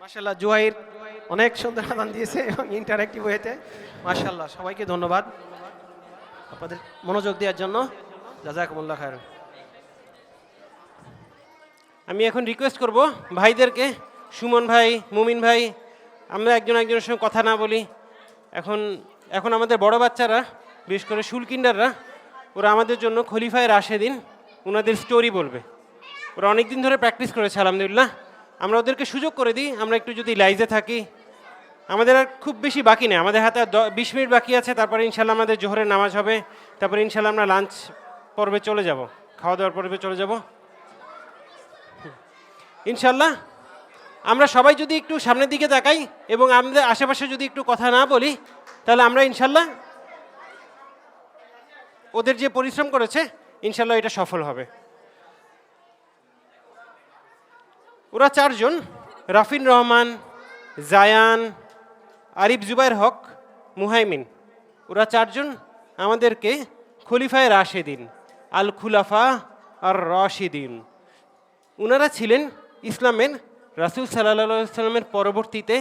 মাশাআল্লাহ, জুহাইর অনেক সুন্দর আজান দিয়েছে এবং ইন্টারঅ্যাক্টিভ হয়েছে। মাশাআল্লাহ, সবাইকে ধন্যবাদ আপনাদের মনোযোগ দেওয়ার জন্য। জাযাকুমুল্লাহ খায়র। আমি এখন রিকোয়েস্ট করব ভাইদেরকে, সুমন ভাই, মুমিন ভাই, আমরা একজন একজনের সঙ্গে কথা না বলি। এখন আমাদের বড় বাচ্চারা, বিশেষ করে শুলকিন্ডাররা, ওরা আমাদের জন্য খলিফায়ে রাশেদিন ওনাদের স্টোরি বলবে। ওরা অনেক দিন ধরে প্র্যাকটিস করেছে আলহামদুলিল্লাহ। আমরা ওদেরকে সুযোগ করে দিই, আমরা একটু যদি লাইজে থাকি। আমাদের আর খুব বেশি বাকি নেই, আমাদের হাতে আর 20 মিনিট বাকি আছে, তারপরে ইনশাল্লাহ আমাদের জোহরের নামাজ হবে, তারপরে ইনশাল্লাহ আমরা লাঞ্চ পর্বে চলে যাব, খাওয়া দাওয়ার পর্বে চলে যাব ইনশাল্লাহ। আমরা সবাই যদি একটু সামনের দিকে তাকাই এবং আমাদের আশেপাশে যদি একটু কথা না বলি, তাহলে আমরা ইনশাল্লাহ ওদের যে পরিশ্রম করেছে ইনশাল্লাহ এটা সফল হবে। ওরা 4 জন, রাফিন রহমান, জায়ান, আরিফ জুবাইর হক, মুহাইমিন। ওরা 4 জন আমাদেরকে খলিফায়ে রাশেদিন, আল খুলাফা আর রাশিদিন, ওনারা ছিলেন ইসলামের রাসূল সাল্লাল্লাহু আলাইহি সাল্লামের পরবর্তীতে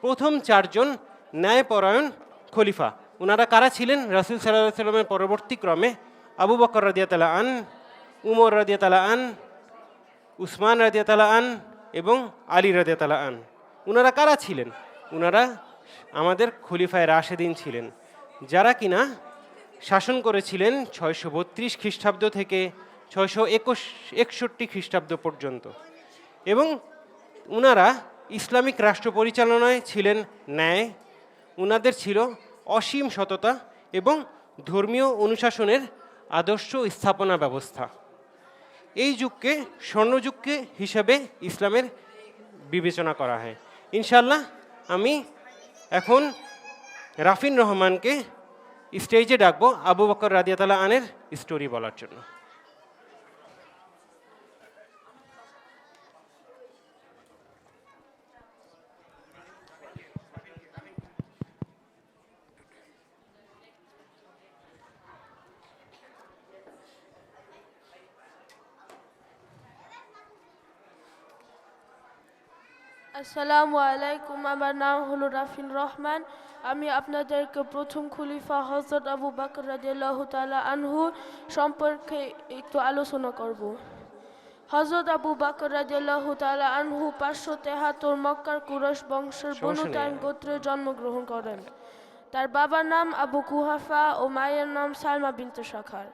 প্রথম 4 জন ন্যায়পরায়ণ খলিফা। ওনারা কারা ছিলেন? রাসূল সাল্লাল্লাহু আলাইহি সাল্লামের পরবর্তী ক্রমে আবু বকর রাদিয়াল্লাহু আন, উমর রাদিয়াল্লাহু আন, উসমান রাদিয়াল্লাহু আন এবং আলী রাদিয়াল্লাহু আন। ওনারা কারা ছিলেন? ওনারা আমাদের খলিফায়ে রাশেদিন ছিলেন, যারা কিনা শাসন করেছিলেন 632 খ্রিস্টাব্দ থেকে 661 খ্রিস্টাব্দ পর্যন্ত। এবং ওনারা ইসলামিক রাষ্ট্র পরিচালনায় ছিলেন ন্যায়, ওনাদের ছিল অসীম সততা এবং ধর্মীয় অনুশাসনের আদর্শ স্থাপনা ব্যবস্থা। এই যুগকে স্বর্ণযুগকে হিসাবে ইসলামের বিবেচনা করা হয়। ইনশাল্লাহ আমি এখন রাফিন রহমানকে স্টেজে ডাকবো আবু বকর রাদিয়াল্লাহু আনহর স্টোরি বলার জন্য। আসসালামু আলাইকুম, আমার নাম হলো রাফিন রহমান। আমি আপনাদেরকে প্রথম খলিফা হযরত আবু বকর রাদিয়াল্লাহু তাআলা আনহু সম্পর্কে একটু আলোচনা করব। হযরত আবু বকর রাদিয়াল্লাহু তাআলা আনহু 573 মক্কার কুরাইশ বংশের বনু তাইম গোত্রে জন্মগ্রহণ করেন। তার বাবার নাম আবু কুহাফা ও মায়ের নাম সালমা বিনতে শাখার।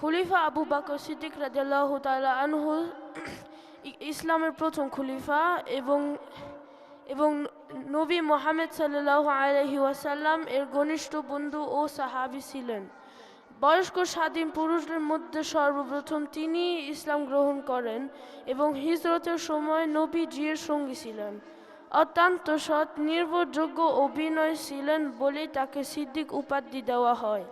খলিফা আবু বকর সিদ্দিক রাদিয়াল্লাহু তাআলা আনহু ইসলামের প্রথম খলিফা এবং নবী মুহাম্মদ সাল্লাল্লাহু আলাইহি ওয়াসাল্লাম এর ঘনিষ্ঠ বন্ধু ও সাহাবী ছিলেন। বয়স্ক স্বাধীন পুরুষদের মধ্যে সর্বপ্রথম তিনি ইসলাম গ্রহণ করেন এবং হিজরতের সময় নবীজির সঙ্গী ছিলেন। অত্যন্ত সৎ, নির্ভরযোগ্য ও বিনয়ী ছিলেন বলেই তাকে সিদ্দিক উপাধি দেওয়া হয়।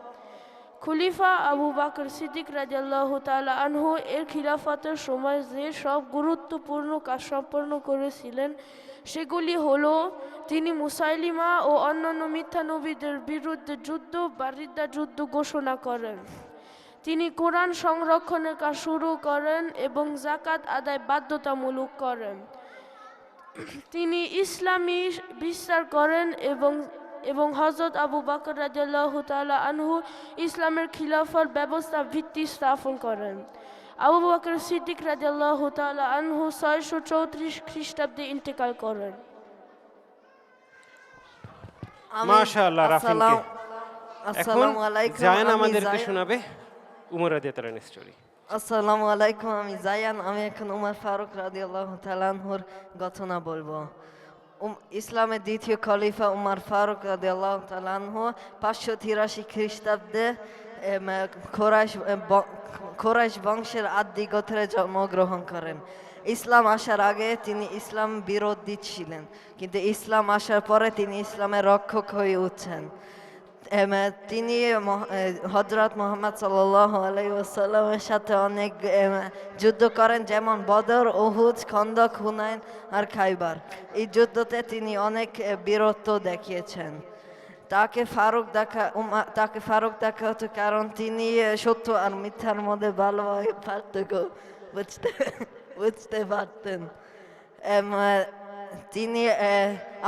খলিফা আবু বকর সিদ্দিক রাদিয়াল্লাহু তাআলা আনহু এর খিলাফতের সময় যে সব গুরুত্বপূর্ণ কাজ সম্পন্ন করেছিলেন সেগুলি হলো: তিনি মুসাইলিমা ও অন্যান্য মিথ্যা নবীদের বিরুদ্ধে যুদ্ধ বা রিদ্দা যুদ্ধ ঘোষণা করেন। তিনি কোরআন সংরক্ষণের কাজ শুরু করেন এবং যাকাত আদায় বাধ্যতামূলক করেন। তিনি ইসলামী বিস্তার করেন এবং হযরত আবু বকর রাদিয়াল্লাহু তাআলা আনহু ইসলামের খিলাফত ব্যবস্থা ভিত্তি স্থাপন করেন। আবু বকর সিদ্দিক রাদিয়াল্লাহু তাআলা আনহু 634 খ্রিস্টাব্দে ইন্তেকাল করেন। মাশাআল্লাহ রাফিনকে। এখন আসসালামু আলাইকুম, জায়ান আমি আমাদেরকে জায়ান। শোনাবে উমর রাদিয়াল্লাহু আনহুর স্টোরি। আসসালামু আলাইকুম, আমি জায়ান। আমি এখন উমর ফারুক রাদিয়াল্লাহু তাআলা আনহুর ঘটনা বলবো। ইসলামের দ্বিতীয় খলিফা উমর ফারুক রাদিয়াল্লাহু তাআলা আনহু 583 খ্রিস্টাব্দে কুরাইশ বংশের আদি গোত্রে জন্মগ্রহণ করেন। ইসলাম আসার আগে তিনি ইসলাম বিরোধী ছিলেন, কিন্তু ইসলাম আসার পরে তিনি ইসলামের রক্ষক হয়ে উঠছেন। তিনি হযরত মুহাম্মদ সাল্লাল্লাহু আলাইহি ওয়াসাল্লামের সাথে অনেক যুদ্ধ করেন, যেমন বদর, উহুদ, খন্দক, হুনাইন আর খাইবার। এই যুদ্ধতে তিনি অনেক বীরত্ব দেখিয়েছেন। তাকে ফারুক দেখা হতো কারণ তিনি সত্য আর মিথ্যার মধ্যে ভালোভাবে পার্থক্য বুঝতে পারতেন। তিনি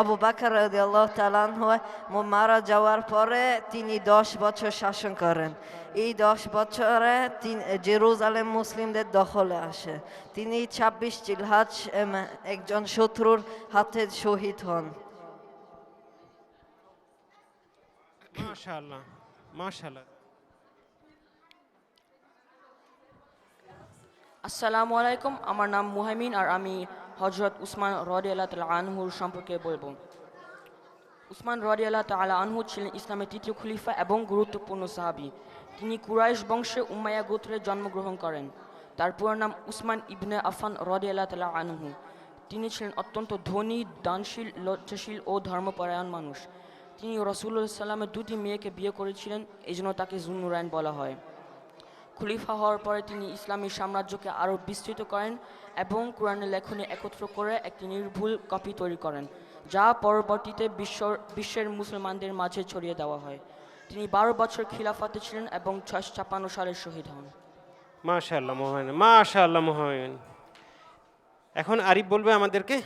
আবু বকর রাদিয়াল্লাহু তাআলা আনহু মারা যাওয়ার পরে তিনি 10 বছর শাসন করেন। এই 10 বছরে জেরুজালেম মুসলিমদের দখলে আসে। তিনি 26 জিলহজ একজন শত্রুর হাতে শহীদ হন। মাশাআল্লাহ, মাশাআল্লাহ। আসসালামু আলাইকুম, আমার নাম মুহাইমিন আর আমি হযরত উসমান রাদিয়াল্লাহু তাআলা আনহুর সম্পর্কে বলবো। উসমান রাদিয়াল্লাহু তাআলা আনহু ছিলেন ইসলামের তৃতীয় খলিফা এবং গুরুত্বপূর্ণ সাহাবী। তিনি কুরাইশ বংশে উমাইয়া গোত্রে জন্মগ্রহণ করেন। তার পুরো নাম উসমান ইবনে আফফান রাদিয়াল্লাহু তাআলা আনহু। তিনি ছিলেন অত্যন্ত ধনী, দানশীল, লজ্জাশীল ও ধর্মপরায়ণ মানুষ। তিনি রাসূলুল্লাহ সাল্লাল্লাহু আলাইহি ওয়াসাল্লামের 2টি মেয়েকে বিয়ে করেছিলেন, এজন্য তাকে যুন্নুরাইন বলা হয়। খলিফা হওয়ার পরে তিনি ইসলামী সাম্রাজ্যকে আরও বিস্তৃত করেন এবং কোরআনের লেখনী একত্র করে একটি নির্ভুল কপি তৈরি করেন, যা পরবর্তীতে বিশ্বের মুসলমানদের মাঝে ছড়িয়ে দেওয়া হয়। তিনি 12 বছর খিলাফতে ছিলেন এবং 656 সালে শহীদ হন। মাশাআল্লাহ মোহাম্মদ, মাশাআল্লাহ মোহাম্মদ। এখন আরিফ বলবে আমাদেরকে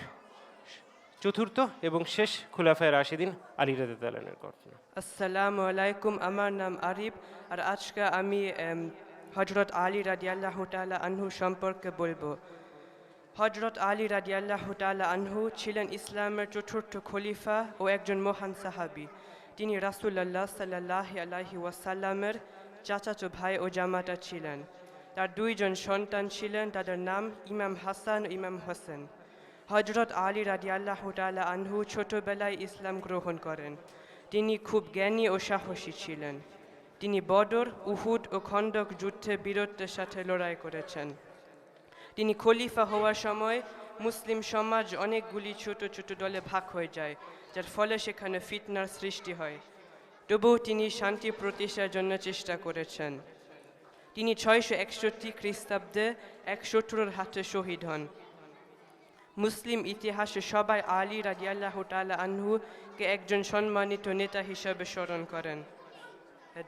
চতুর্থ এবং শেষ খুলাফায়ে রাশিদিন আলী রাদিয়াল্লাহু তাআলার ঘটনা। আসসালামু আলাইকুম, আমার নাম আরিফ আর আজকে আমি হযরত আলী রাদিয়াল্লাহু তাআলা আনহু সম্পর্কে বলবো। হযরত আলী রাদিয়াল্লাহু তাআলা আনহু ছিলেন ইসলামের চতুর্থ খলিফা ও একজন মহান সাহাবী। তিনি রাসূলুল্লাহ সাল্লাল্লাহু আলাইহি ওয়াসাল্লামের চাচাতো ভাই ও জামাতা ছিলেন। তার 2 জন সন্তান ছিলেন, তাদের নাম ইমাম হাসান ও ইমাম হোসেন। হযরত আলী রাদিয়াল্লাহু তাআলা আনহু ছোটবেলায় ইসলাম গ্রহণ করেন। তিনি খুব জ্ঞানী ও সাহসী ছিলেন। তিনি বদর, উহুদ ও খন্দক যুদ্ধে বীরত্বের সাথে লড়াই করেছেন। তিনি খলিফা হওয়ার সময় মুসলিম সমাজ অনেকগুলি ছোট ছোট দলে ভাগ হয়ে যায়, যার ফলে সেখানে ফিতনার সৃষ্টি হয়। তবুও তিনি শান্তি প্রতিষ্ঠার জন্য চেষ্টা করেছেন। তিনি 661 খ্রিস্টাব্দে এক শত্রুর হাতে শহীদ হন। মুসলিম ইতিহাসে সবাই আলী রাদিয়াল্লাহু তাআলা আনহুকে একজন সম্মানিত নেতা হিসেবে স্মরণ করেন।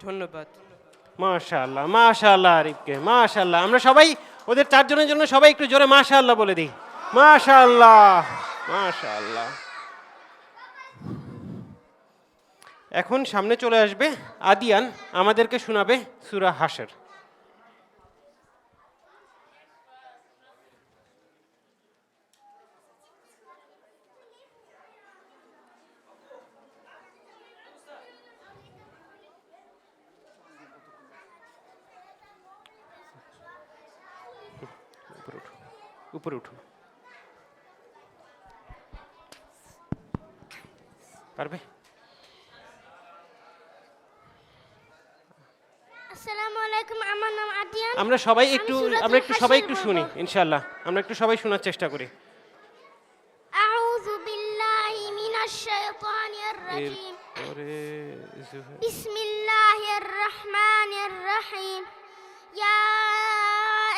ধন্যবাদ। মাশাআল্লাহ, মাশাআল্লাহ আরিফকে, মাশাআল্লাহ। আমরা সবাই ওদের 4 জনের জন্য সবাই একটু জোরে মাশাআল্লাহ বলে দিই। মাশাআল্লাহ, মাশাআল্লাহ। এখন সামনে চলে আসবে আদিয়ান, আমাদেরকে শোনাবে সূরা হাশর। উপরে উঠুন, পারবে? আসসালামু আলাইকুম, আমার নাম আদিয়ান। আমরা সবাই একটু শুনি ইনশাআল্লাহ। আমরা একটু সবাই শোনার চেষ্টা করি। আউযু বিল্লাহি মিনাশ শাইতানির রাজীম। বিসমিল্লাহির রহমানির রহিম। ইয়া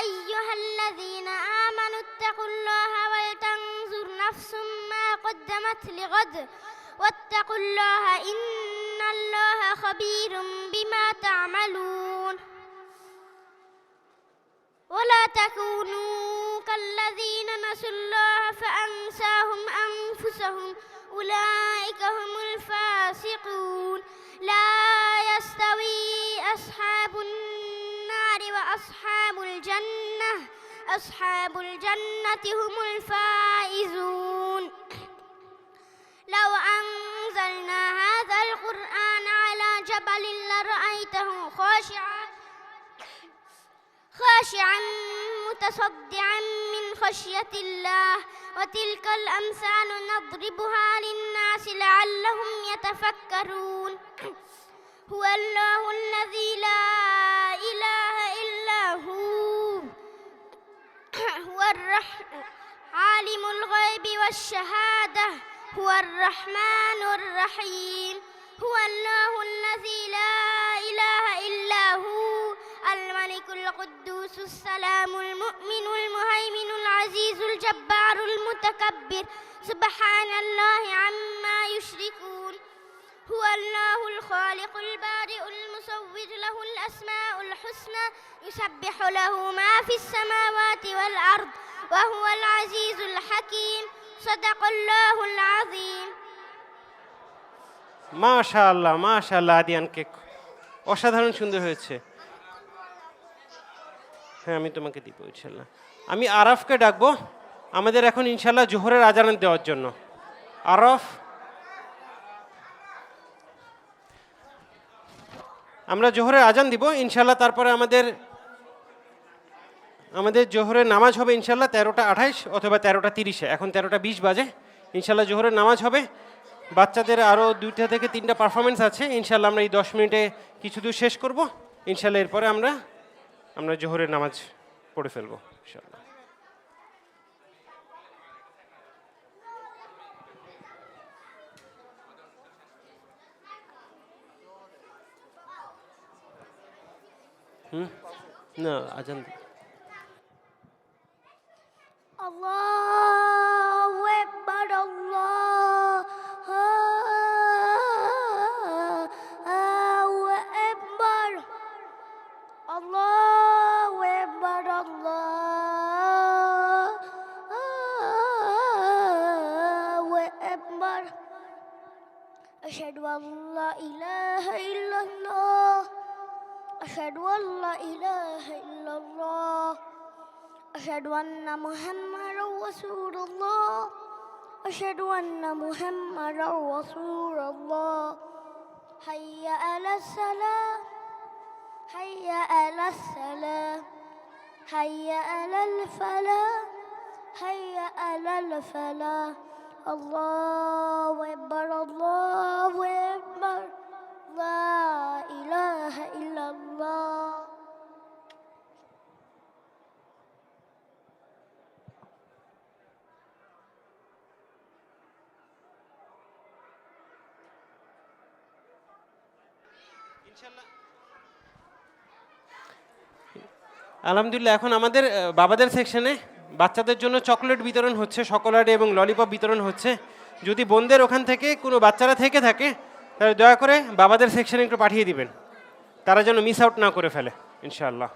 আইয়ুহাল্লাযীনা আমানু ইত্তাকুল্লাহা ওয়াল তানজুর নাফসুম মা কদ্দামাত লিগাদ ওয়াত্তাকুল্লাহা ইন্নাল্লাহা খাবীরুম বিমা তা'মালুন। ولا تكونوا كالذين نسوا الله فأنساهم أنفسهم أولئك هم الفاسقون. لا يستوي أصحاب النار وأصحاب الجنة، أصحاب الجنة هم الفائزون. لو أنزلنا هذا القرآن على جبل لرأيته خاشعا متصدعا من خشية الله. وتلك الأمثال نضربها للناس لعلهم يتفكرون. هو الله الذي لا إله إلا هو عالم الغيب والشهادة هو الرحمن الرحيم. هو الله الذي لا إله إلا هو الملك القدوس السلام المؤمن المهيمن العزيز الجبار المتكبر سبحان الله عما يشركون. هو الله الخالق البارئ المصور له الأسماء الحسنى يسبح له ما في السماوات والأرض وهو العزيز الحكيم. صدق الله العظيم. মাশাআল্লাহ মাশাআল্লাহ, আদিয়ানকে অসাধারণ সুন্দর হয়েছে। হ্যাঁ, আমি তোমাকে দিব ইনশাল্লাহ। আমি আরাফকে ডাকবো আমাদের এখন ইনশাল্লাহ জোহরের আজান দেওয়ার জন্য। আরাফ, আমরা জোহরের আজান দিব ইনশাল্লাহ, তারপরে আমাদের জোহরের নামাজ হবে ইনশাল্লাহ 13টা28 অথবা 13টা30-এ। এখন 13টা20 বাজে। ইনশাল্লাহ জোহরের নামাজ হবে। বাচ্চাদের আরও 2টা থেকে 3টা পারফরমেন্স আছে ইনশাল্লাহ। আমরা এই 10 মিনিটে কিছু দূর শেষ করব ইনশাল্লাহ। এরপরে আমরা জোহরের নামাজ পড়ে ফেলবো ইনশাল্লাহ। না, আজান দিই। আল্লাহু আকবার, আল্লাহু আকবার, আল্লাহু আকবার, আল্লাহু আকবার। আশহাদু আল্লা ইলাহা ইল্লাল্লাহ, আশহাদু আল্লা ইলাহা ইল্লাল্লাহ, আশহাদু আন্না মুহাম্মাদার রাসূলুল্লাহ, আশহাদু আন্না মুহাম্মাদার রাসূলুল্লাহ। হাইয়া আলাস সালাহ, হাইয়া আলাস সালাহ, হাইয়া আলাল ফালাহ, হাইয়া আলাল ফালাহ। আল্লাহু আকবার, আল্লাহু আকবার, লা ইলাহা ইল্লাল্লাহ। আলহামদুলিল্লাহ, এখন আমাদের বাবাদের সেকশনে বাচ্চাদের জন্য চকলেট বিতরণ হচ্ছে, শকোলাডে এবং ললিপপ বিতরণ হচ্ছে। যদি বোনদের ওখান থেকে কোনো বাচ্চারা থেকে থাকে তাহলে দয়া করে বাবাদের সেকশনে একটু পাঠিয়ে দিবেন, তারা যেন মিস আউট না করে ফেলে ইনশাআল্লাহ।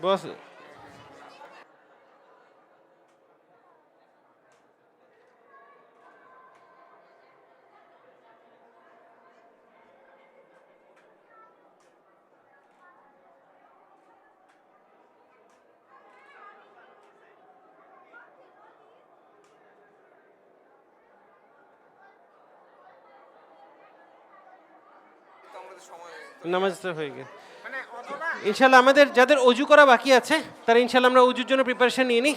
বস, নামাজ তো হয়ে গেছে ইনশাল্লাহ। আমাদের যাদের অজু করা বাকি আছে তারা ইনশাল্লাহ আমরা অজুর জন্য প্রিপারেশন নিয়ে নিই।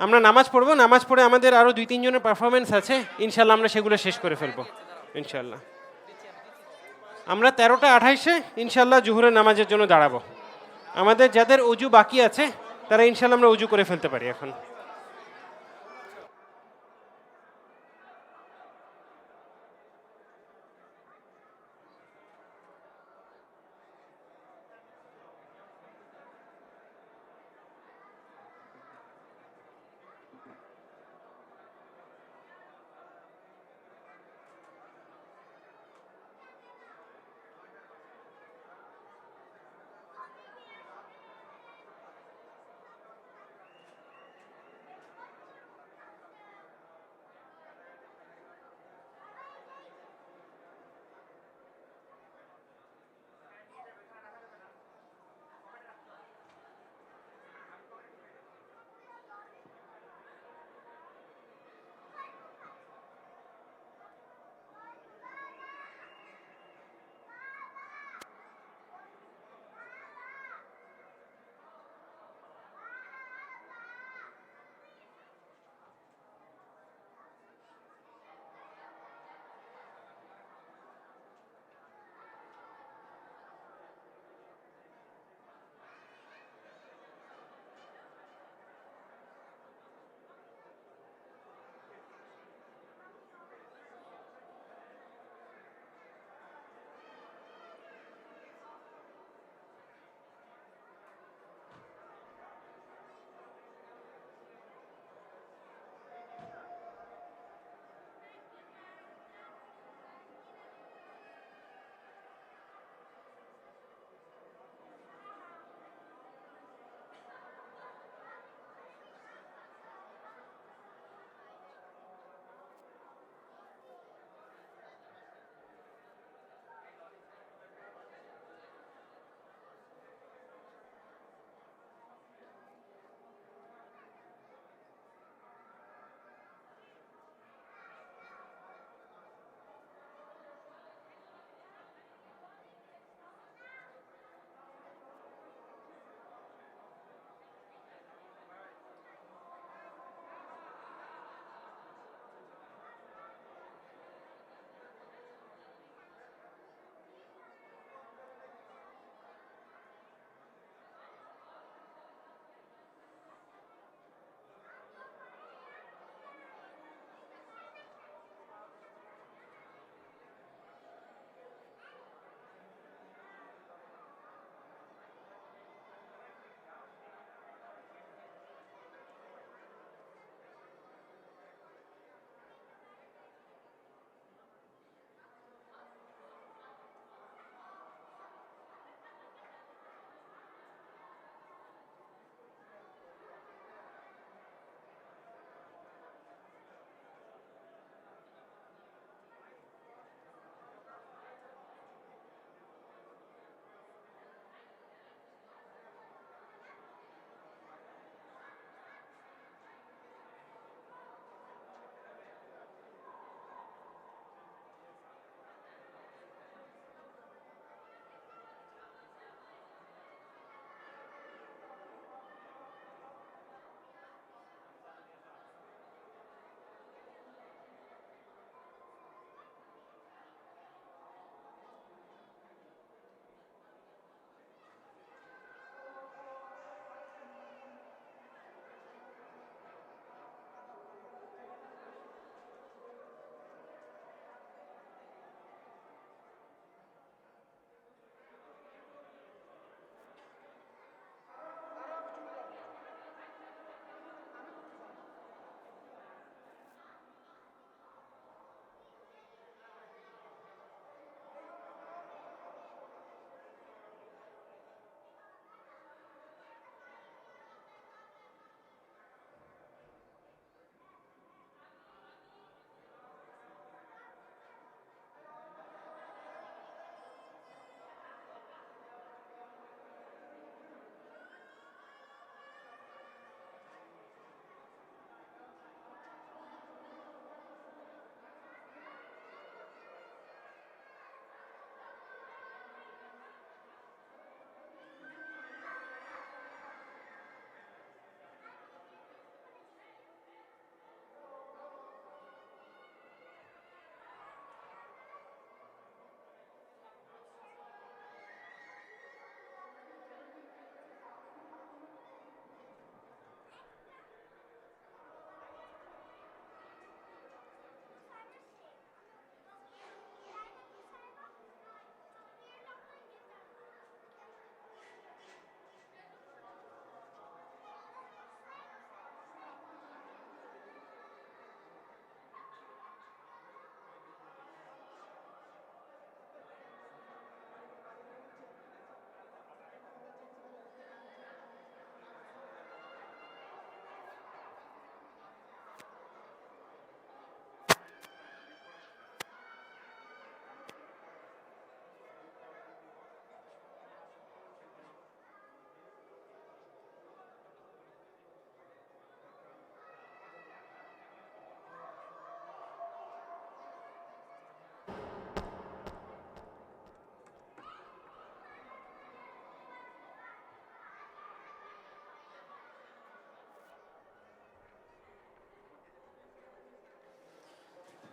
আমরা নামাজ পড়বো, নামাজ পড়ে আমাদের আরও 2-3 জনের পারফরমেন্স আছে ইনশাল্লাহ, আমরা সেগুলো শেষ করে ফেলবো ইনশাল্লাহ। আমরা 13টা28-এ ইনশাল্লাহ জোহরের নামাজের জন্য দাঁড়াবো। আমাদের যাদের অজু বাকি আছে তারা ইনশাল্লাহ আমরা অজু করে ফেলতে পারি এখন।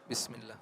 বিসমিল্লাহ।